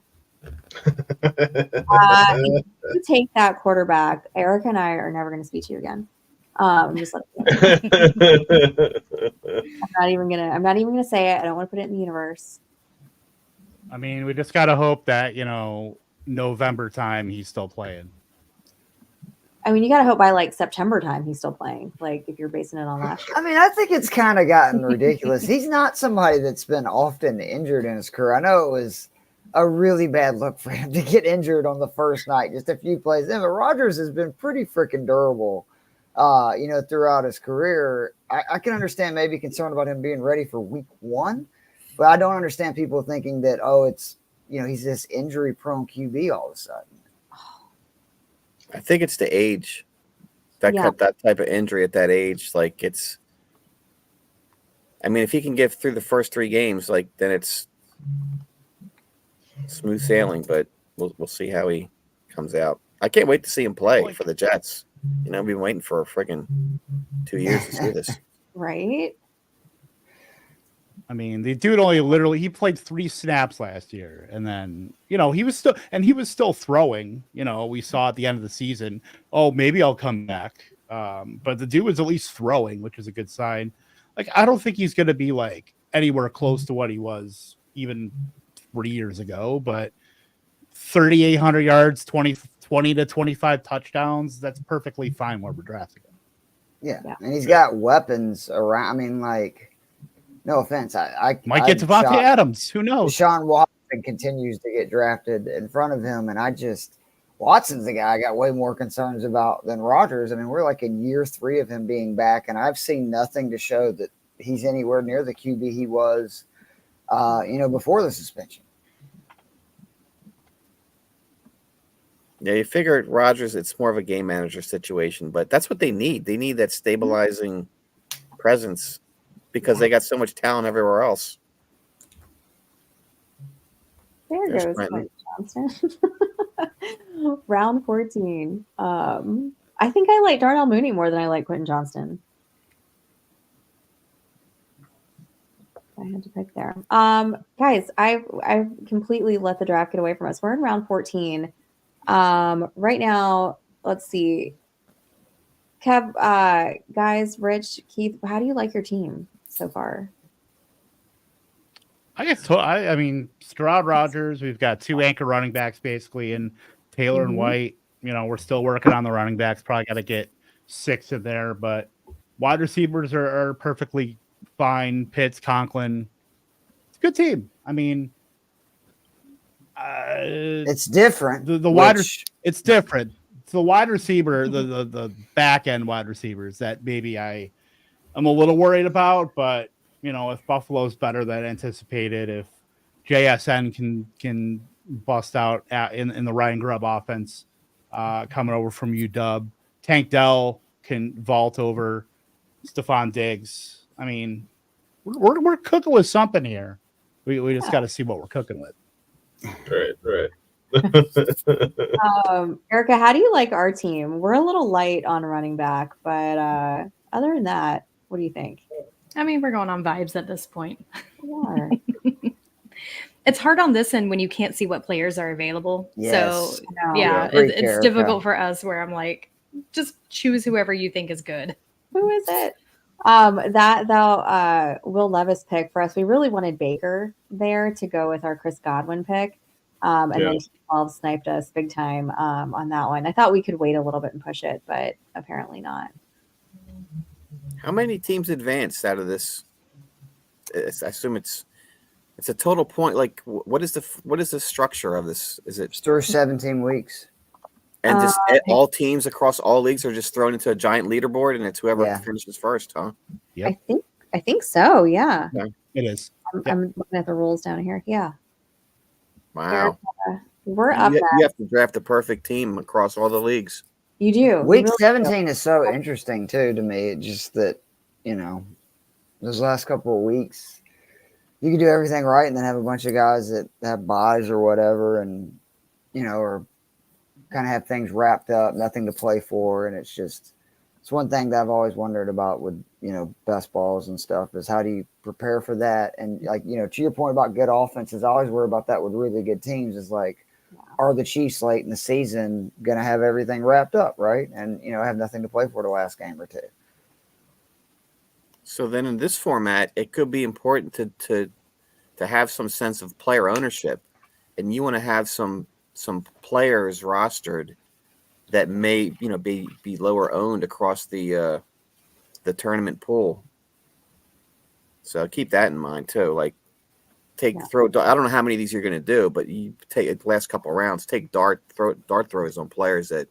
If you take that quarterback, Erica and I are never going to speak to you again. I'm just letting you know. I'm not even gonna say it. I don't want to put it in the universe. I mean, we just gotta hope that November time he's still playing. I mean, you gotta hope by like September time he's still playing. Like if you're basing it on last year. I mean, I think it's kind of gotten ridiculous. He's not somebody that's been often injured in his career. I know it was a really bad look for him to get injured on the first night, just a few plays in. But Rodgers has been pretty freaking durable, throughout his career. I can understand maybe concerned about him being ready for week 1, but I don't understand people thinking that, it's, he's this injury-prone QB all of a sudden. I think it's the age that type of injury at that age. Like if he can get through the first 3 games, like then it's smooth sailing, but we'll see how he comes out. I can't wait to see him play for the Jets. I've been waiting for a freaking 2 years to see this. Right. I mean, the dude he played 3 snaps last year, and then he was still throwing. We saw at the end of the season, maybe I'll come back. But the dude was at least throwing, which is a good sign. Like I don't think he's going to be like anywhere close to what he was even 3 years ago, but 3,800 yards, 20 to 25 touchdowns. That's perfectly fine where we're drafting him. Yeah. And he's got weapons around. I mean, like, no offense. I might get Devontae Adams. Who knows? Deshaun Watson continues to get drafted in front of him. And Watson's the guy I got way more concerns about than Rodgers. I mean, we're like in year 3 of him being back, and I've seen nothing to show that he's anywhere near the QB he was, before the suspension. Yeah, you figure Rodgers, it's more of a game manager situation, but that's what they need. They need that stabilizing presence because they got so much talent everywhere else. There There's goes Quentin. Quentin Johnston. Round 14. I think I like Darnell Mooney more than I like Quentin Johnston. I had to pick there. Guys, I've completely let the draft get away from us. We're in round 14. Right now, let's see. Kev, guys, Rich, Keith, how do you like your team so far? I guess I mean Stroud Rogers. We've got 2 anchor running backs basically, and Taylor and White. We're still working on the running backs. Probably got to get 6 in there, but wide receivers are perfectly fine. Pitts, Conklin. It's a good team. I mean, it's different. It's different. It's the wide receiver, the back end wide receivers that maybe I'm a little worried about, but. If Buffalo's better than anticipated, if JSN can bust out in the Ryan Grubb offense coming over from UW, Tank Dell can vault over Stephon Diggs. I mean, we're cooking with something here. We just got to see what we're cooking with. Right. Erica, how do you like our team? We're a little light on running back, but other than that, what do you think? I mean, we're going on vibes at this point. Yeah. It's hard on this end when you can't see what players are available. Yes. So, it's difficult for us where I'm like, just choose whoever you think is good. Who is it? That Will Levis pick for us. We really wanted Baker there to go with our Chris Godwin pick. And then 12 sniped us big time on that one. I thought we could wait a little bit and push it, but apparently not. How many teams advanced out of this? I assume it's a total point. Like, what is the structure of this? Is it through 17 weeks? And just all teams across all leagues are just thrown into a giant leaderboard, and it's whoever finishes first, huh? Yep. I think so. Yeah, it is. I'm looking at the rules down here. Yeah. Wow. We're up. You have to draft the perfect team across all the leagues. You do. Week 17 is so interesting too to me. It's just that, those last couple of weeks, you can do everything right and then have a bunch of guys that have buys or whatever, and or kind of have things wrapped up, nothing to play for, and it's one thing that I've always wondered about with best balls and stuff is how do you prepare for that? And to your point about good offenses, I always worry about that with really good teams. Is like, are the Chiefs late in the season going to have everything wrapped up, right? And, have nothing to play for the last game or two. So then in this format, it could be important to have some sense of player ownership. And you want to have some players rostered that may, be lower owned across the tournament pool. So keep that in mind too. Like, I don't know how many of these you're going to do, but you take the last couple of rounds, take dart throws on players that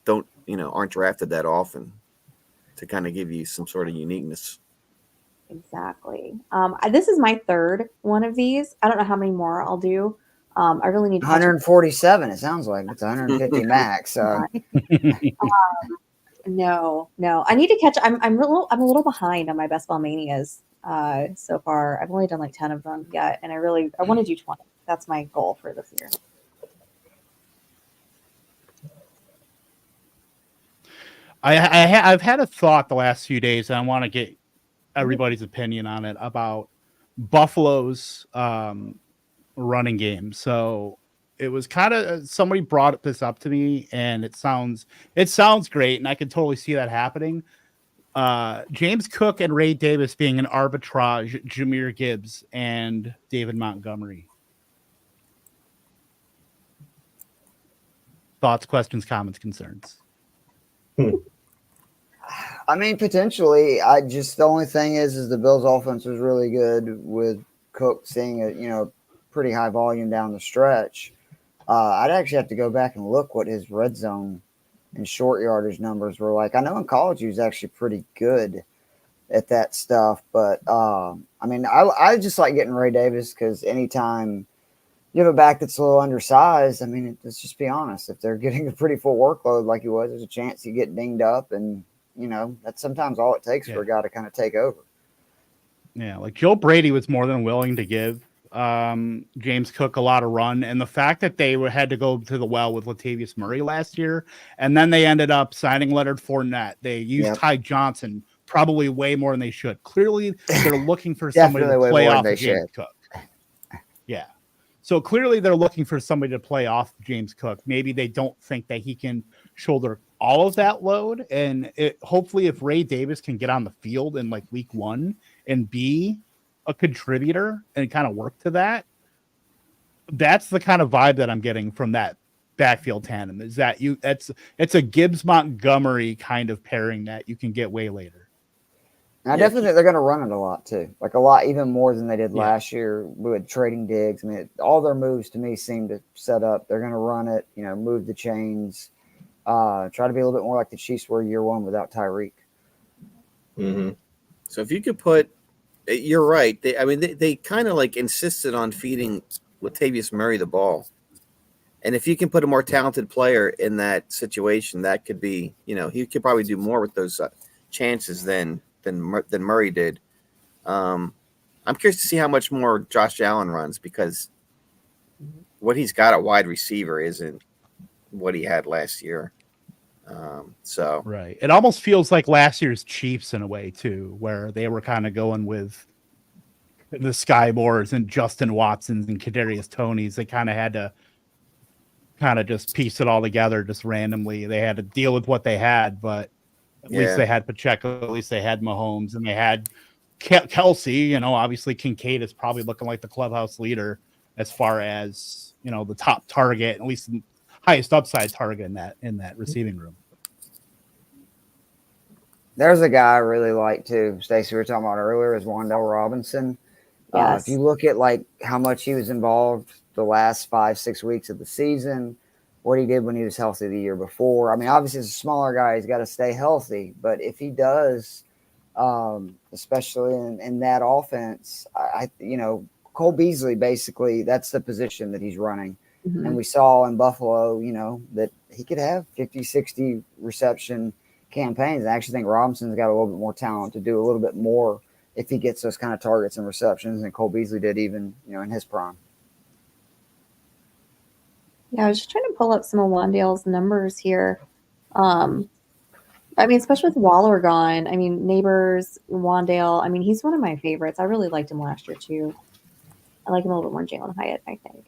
aren't drafted that often to kind of give you some sort of uniqueness. Exactly. This is my third one of these. I don't know how many more I'll do. I really need 147. It sounds like it's 150 max. So no. I need to catch. I'm a little behind on my best ball manias. So far, I've only done like 10 of them yet, and I want to do 20. That's my goal for this year. I've had a thought the last few days, and I want to get everybody's opinion on it about Buffalo's running game. So it was kind of somebody brought this up to me, and it sounds great, and I can totally see that happening. James Cook and Ray Davis being an arbitrage, Jahmyr Gibbs and David Montgomery. Thoughts, questions, comments, concerns? I mean, potentially. The only thing is the Bills' offense was really good with Cook seeing a pretty high volume down the stretch. I'd actually have to go back and look what his red zone and short yardage numbers were like. I know in college he was actually pretty good at that stuff, but I just like getting Ray Davis because anytime you have a back that's a little undersized, let's just be honest. If they're getting a pretty full workload like he was, there's a chance you get dinged up, and that's sometimes all it takes for a guy to kind of take over. Yeah, like Joe Brady was more than willing to give James Cook a lot of run, and the fact that they had to go to the well with Latavius Murray last year, and then they ended up signing Leonard Fournette. They used Ty Johnson probably way more than they should. Clearly, they're looking for somebody to play off of James Cook. Yeah. So clearly they're looking for somebody to play off James Cook. Maybe they don't think that he can shoulder all of that load. And hopefully if Ray Davis can get on the field in like week 1 and be a contributor and kind of work to that, that's the kind of vibe that I'm getting from that backfield tandem, is that it's a Gibbs Montgomery kind of pairing that you can get way later. I definitely think they're going to run it a lot too, like a lot, even more than they did last year with trading Diggs. I mean, all their moves to me seem to set up. They're going to run it, move the chains, try to be a little bit more like the Chiefs were year 1 without Tyreek. Mm-hmm. So if you could put, you're right. They kind of like insisted on feeding Latavius Murray the ball. And if you can put a more talented player in that situation, that could be, he could probably do more with those chances than Murray did. I'm curious to see how much more Josh Allen runs, because what he's got at wide receiver isn't what he had last year. Right. It almost feels like last year's Chiefs in a way too, where they were kind of going with the Sky Moores and Justin Watsons and Kadarius Tonys. They kind of had to kind of just piece it all together just randomly. They had to deal with what they had, but at least they had Pacheco, at least they had Mahomes, and they had Kelsey. Obviously Kincaid is probably looking like the clubhouse leader as far as, the top target, at least the highest upside target in that receiving room. There's a guy I really like too, Stacy, we were talking about earlier, is Wan'Dale Robinson. Yes. If you look at like how much he was involved the last 5-6 weeks of the season, what he did when he was healthy the year before. I mean, obviously, as a smaller guy, he's got to stay healthy. But if he does, especially in that offense, Cole Beasley, basically, that's the position that he's running. Mm-hmm. And we saw in Buffalo, that he could have 50, 60 reception campaigns. I actually think Robinson's got a little bit more talent to do a little bit more if he gets those kind of targets and receptions than Cole Beasley did even, in his prime. Yeah, I was just trying to pull up some of Wandale's numbers here. Especially with Waller gone. Neighbors, Wandale. He's one of my favorites. I really liked him last year too. I like him a little bit more than Jalen Hyatt, I think.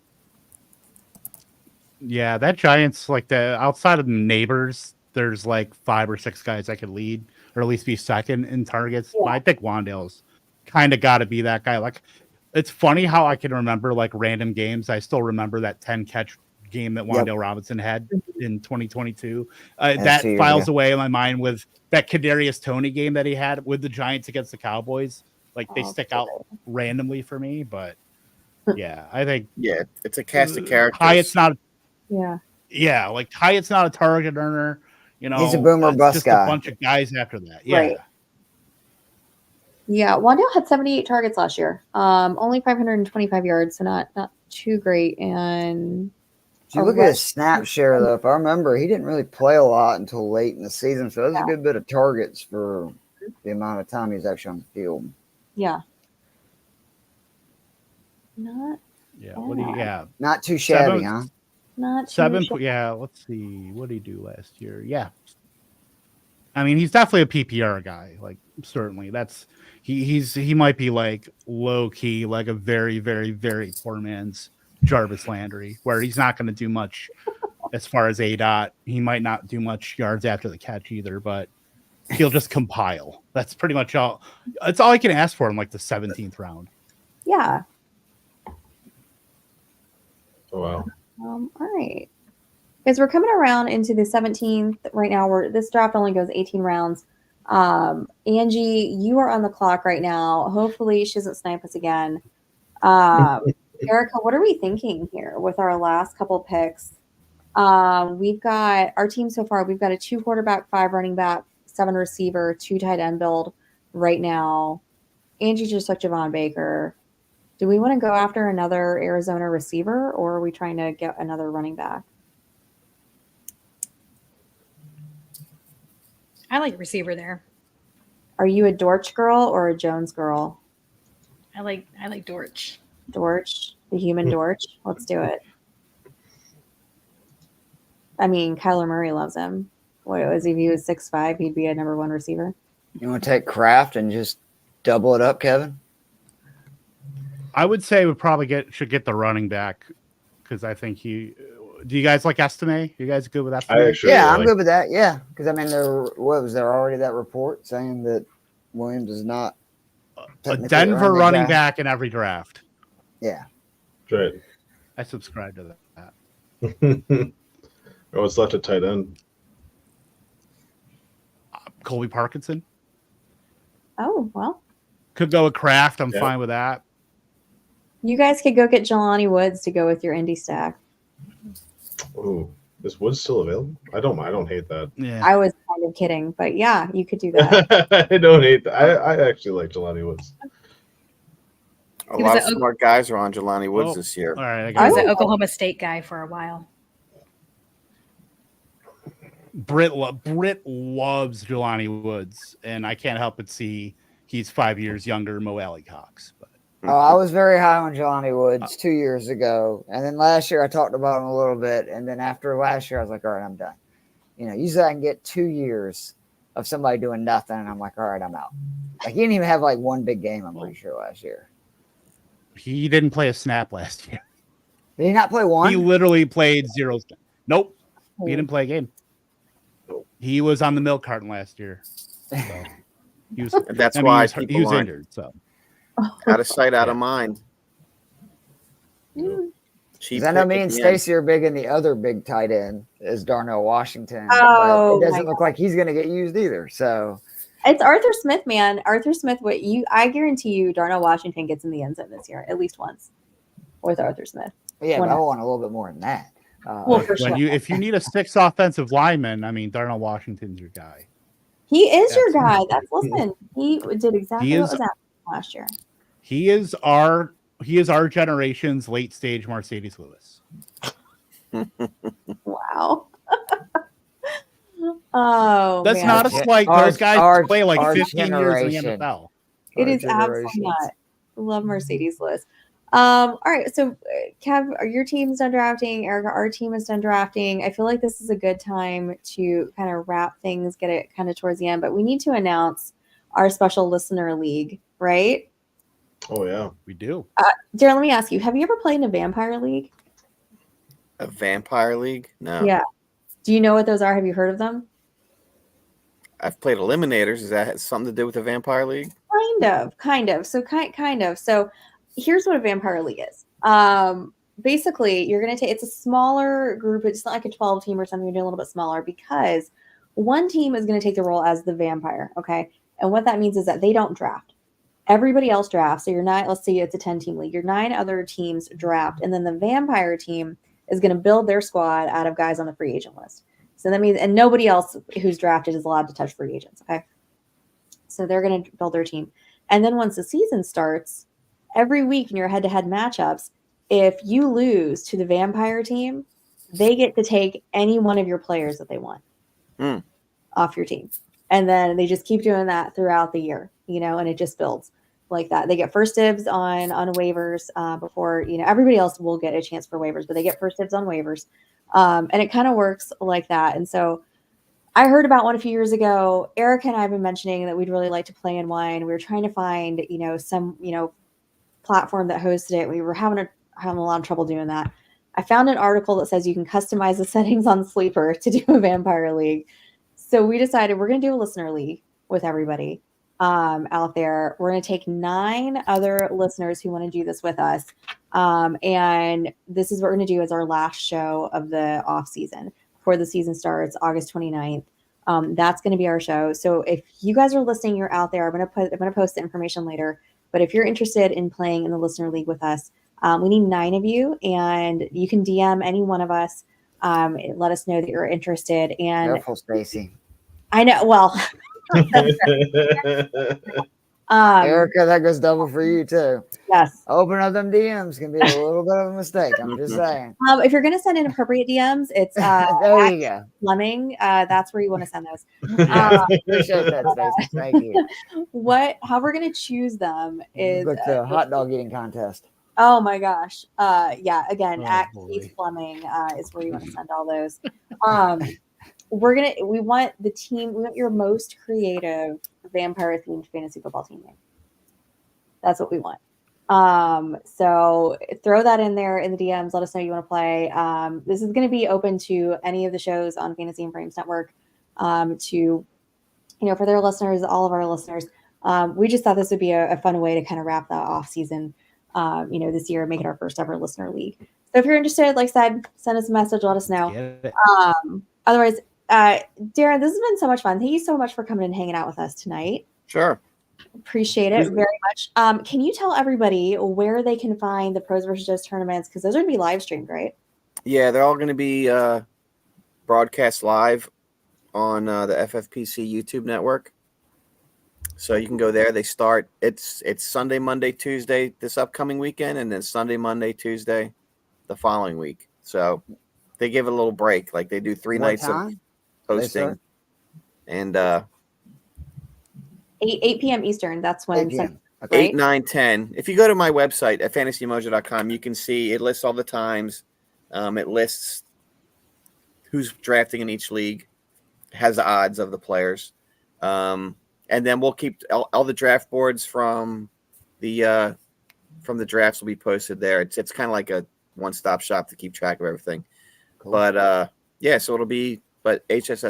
Yeah, that Giants, like outside of the Neighbors, there's like 5 or 6 guys that could lead or at least be second in targets. Yeah. But I think Wandale's kind of got to be that guy. Like, it's funny how I can remember like random games. I still remember that 10 catch game that Wan'Dale Robinson had in 2022. That files away in my mind with that Kadarius Toney game that he had with the Giants against the Cowboys. Like, they stick out randomly for me, but yeah, I think it's a cast of characters. Hyatt's not. Yeah, like Hyatt's not a target earner. He's a boomer bust just guy. A bunch of guys after that. Yeah. Right. Yeah, Wandale had 78 targets last year. Only 525 yards, so not too great. And if you look at his snap share, though, if I remember, he didn't really play a lot until late in the season, so that's a good bit of targets for the amount of time he's actually on the field. Yeah. Not not too shabby, huh? Not too 7. shabby. Yeah, let's see. What did he do last year? Yeah. He's definitely a PPR guy. Like, certainly. He might be like low key, like a very, very, very poor man's Jarvis Landry, where he's not going to do much as far as ADOT. He might not do much yards after the catch either, but he'll just compile. That's pretty much all. That's all I can ask for in like the 17th round. Yeah. Oh, wow. All right. Because we're coming around into the 17th right now. This draft only goes 18 rounds. Angie, you are on the clock right now. Hopefully she doesn't snipe us again. Erica, what are we thinking here with our last couple picks? We've got our team so far. We've got a 2 quarterback, 5 running back, 7 receiver, 2 tight end build right now. Angie just took Javon Baker. Do we want to go after another Arizona receiver, or are we trying to get another running back? I like receiver there. Are you a Dortch girl or a Jones girl? I like Dortch. Dortch, the human Dortch. Let's do it. I mean, Kyler Murray loves him. What was if he was 6'5", he'd be a number 1 receiver. You want to take Kraft and just double it up, Kevin? I would say we probably should get the running back because I think he. Do you guys like Estime? You guys good with Estime? I'm good with that. Yeah, because I mean, there already that report saying that Williams is not a Denver running back in every draft. Yeah, right. I subscribe to that. What's left at tight end? Colby Parkinson. Oh, well. Could go with Kraft. I'm fine with that. You guys could go get Jelani Woods to go with your Indy stack. Oh, is Woods still available? I don't hate that. Yeah. I was kind of kidding, but yeah, you could do that. I don't hate that. I actually like Jelani Woods. A lot of smart guys are on Jelani Woods this year. All right, I was an Oklahoma State guy for a while. Britt loves Jelani Woods, and I can't help but see he's 5 years younger than Mo Alley Cox. But I was very high on Jelani Woods 2 years ago, and then last year I talked about him a little bit, and then after last year I was like, all right, I'm done. Usually I can get 2 years of somebody doing nothing, and I'm like, all right, I'm out. Like he didn't even have like one big game, I'm pretty sure, last year. He didn't play a snap last year. Did he not play one? He literally played 0 snaps. Nope, he didn't play a game. He was on the milk carton last year. So he was, that's why he was injured. So out of sight, out of mind. I know me and Stacy are big in the other big tight end is Darnell Washington. Oh, but it doesn't look like he's going to get used either. So it's Arthur Smith, man. Arthur Smith. I guarantee you, Darnell Washington gets in the end zone this year at least once with Arthur Smith. Yeah, but I want a little bit more than that. Well, for sure. If you need a 6 offensive lineman, I mean, Darnell Washington's your guy. He is your guy. Listen, he did exactly what was happening last year. He is our generation's late stage Mercedes Lewis. Wow. Oh, that's not a slight. Those guys play like 15 years in the NFL. It is absolutely not. Love Mercedes Lewis. All right, so Kev, your team's done drafting. Erica, our team is done drafting. I feel like this is a good time to kind of wrap things, get it kind of towards the end, but we need to announce our special listener league, right? Oh yeah, we do. Darren, let me ask you: have you ever played in a vampire league? A vampire league? No. Yeah. Do you know what those are? Have you heard of them? I've played eliminators. Does that have something to do with a vampire league? Kind of. So kind of. So here's what a vampire league is. Basically, you're going to take, it's a smaller group. It's not like a 12 team or something. You're doing a little bit smaller because one team is going to take the role as the vampire. Okay. And what that means is that they don't draft. Everybody else drafts. So you're not, let's say it's a 10 team league. Your 9 other teams draft. And then the vampire team is going to build their squad out of guys on the free agent list. So that means, and nobody else who's drafted is allowed to touch free agents. Okay. So they're going to build their team. And then once the season starts, every week in your head-to-head matchups, if you lose to the vampire team, they get to take any one of your players that they want off your team. And then they just keep doing that throughout the year, and it just builds like that. They get first dibs on waivers before, everybody else will get a chance for waivers, but they get first dibs on waivers. And it kind of works like that. And so I heard about one a few years ago. Erica and I have been mentioning that we'd really like to play in wine. We were trying to find, some, platform that hosted it. We were having a lot of trouble doing that. I found an article that says you can customize the settings on Sleeper to do a vampire league. So we decided we're going to do a listener league with everybody out there. We're going to take 9 other listeners who want to do this with us. And this is what we're going to do as our last show of the off season before the season starts, August 29th. That's going to be our show. So if you guys are listening, you're out there, I'm going to post the information later. But if you're interested in playing in the listener league with us, we need 9 of you, and you can DM any one of us. Let us know that you're interested. And careful, Stacy. I know. Well, Erica, that goes double for you too. Yes. Open up them DMs can be a little bit of a mistake. I'm just saying. If you're going to send in appropriate DMs, it's there you go. Fleming. That's where you want to send those. Appreciate that, Stacey. Thank you. How we're going to choose them is like the hot dog eating contest. Oh my gosh. Yeah, again, at boy. Keith Fleming is where you want to send all those. We want your most creative vampire themed fantasy football team name. That's what we want. So throw that in there in the DMs. Let us know you want to play. This is going to be open to any of the shows on Fantasy and Frames Network. For their listeners, all of our listeners. We just thought this would be a fun way to kind of wrap that off season. This year, make it our first ever listener league. So if you're interested, like I said, send us a message, let us know. Otherwise, Darren, this has been so much fun. Thank you so much for coming and hanging out with us tonight. Sure. Appreciate it very much. Can you tell everybody where they can find the Pros versus Joes tournaments? Because those are going to be live streamed, right? Yeah, they're all going to be broadcast live on the FFPC YouTube network. So you can go there. They start. It's Sunday, Monday, Tuesday this upcoming weekend, and then Sunday, Monday, Tuesday the following week. So they give it a little break. Like they do 3 nights of hosting, and 8 p.m. Eastern. That's when 8 p.m. Okay. 8, 9, 10. If you go to my website at fantasymojo.com, you can see it lists all the times. It lists who's drafting in each league, has the odds of the players. And then we'll keep all the draft boards from the drafts will be posted there. It's kind of like a one-stop shop to keep track of everything. Cool. But so it'll be FFPC.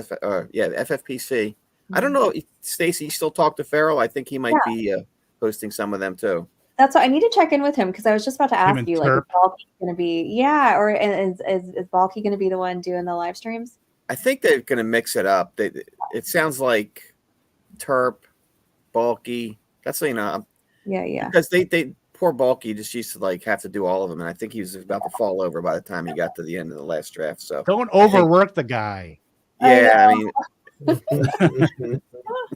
I don't know, Stacy. You still talk to Farrell? I think he might be hosting some of them too. That's what I need to check in with him because I was just about to ask you, like, is Balky going to be? Or is Balky going to be the one doing the live streams? I think they're going to mix it up. It sounds like Terp, Balky. That's yeah. Because they poor Balky just used to like have to do all of them, and I think he was about to fall over by the time he got to the end of the last draft. So don't overwork the guy. Yeah, I mean.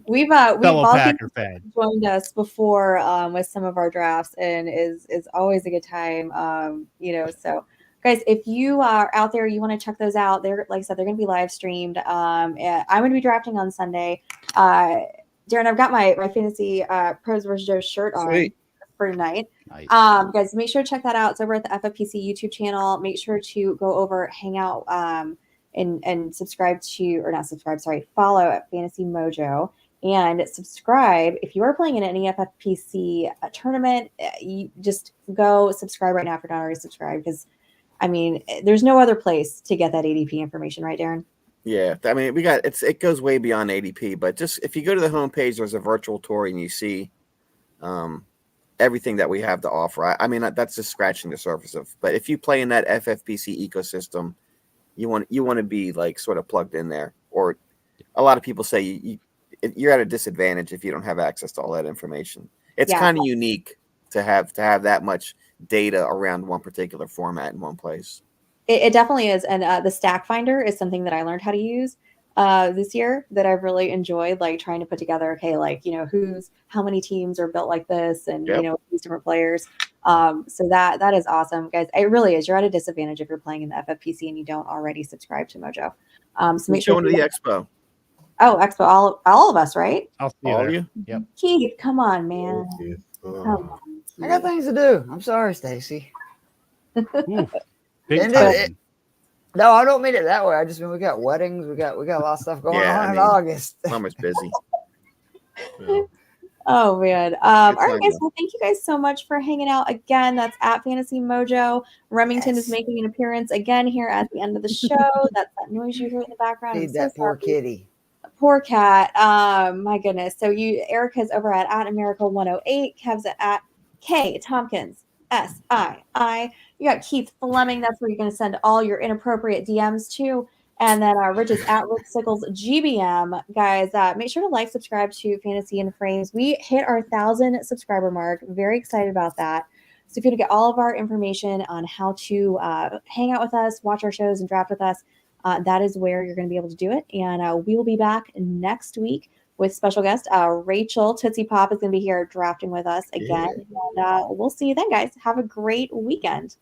We've Packer fan joined us before with some of our drafts and is always a good time. So guys, if you are out there, you want to check those out. They're, like I said, they're going to be live streamed. I'm going to be drafting on Sunday. Darren, I've got my fantasy Pros versus Joe shirt on for tonight. Nice. Guys, make sure to check that out. It's over at the FFPC YouTube channel. Make sure to go over, hang out, and follow at Fantasy Mojo and subscribe. If you are playing in any FFPC tournament, you just go subscribe right now if you're not already subscribed, because I mean, there's no other place to get that ADP information, right, Darren? Yeah, I mean, it goes way beyond ADP, but just if you go to the homepage, there's a virtual tour and you see everything that we have to offer. I mean, that's just scratching the surface of. But if you play in that FFPC ecosystem, you want to be like sort of plugged in there. Or a lot of people say you're at a disadvantage if you don't have access to all that information. It's kind of unique to have that much data around one particular format in one place. It definitely is. And the Stack Finder is something that I learned how to use this year that I've really enjoyed, like trying to put together, okay, like, how many teams are built like this and, these different players. So that is awesome, guys. It really is. You're at a disadvantage if you're playing in the FFPC and you don't already subscribe to Mojo. So make sure going to the expo. Oh, expo, all of us, right? I'll see you all there. of you. Yep. Keith, come on, man. Oh, Come on, I got things to do. I'm sorry, Stacy. Big time. No, I don't mean it that way. I just mean we got weddings. We got a lot of stuff going on in August. Summer's busy. Oh man. All right, guys. Well, thank you guys so much for hanging out again. That's at Fantasy Mojo. Remington is making an appearance again here at the end of the show. That's that noise you hear in the background. Feed that poor kitty. Poor cat. My goodness. So Erica's over at America108. Kev's at K Tompkins SII. You got Keith Fleming. That's where you're going to send all your inappropriate DMs to. And then Rich is at Rick Sickles GBM. Guys, make sure to subscribe to Fantasy and Frames. We hit our 1,000 subscriber mark. Very excited about that. So if you want to get all of our information on how to hang out with us, watch our shows, and draft with us, that is where you're going to be able to do it. And we will be back next week with special guest Rachel Tootsie Pop is going to be here drafting with us again. Yeah. And we'll see you then, guys. Have a great weekend.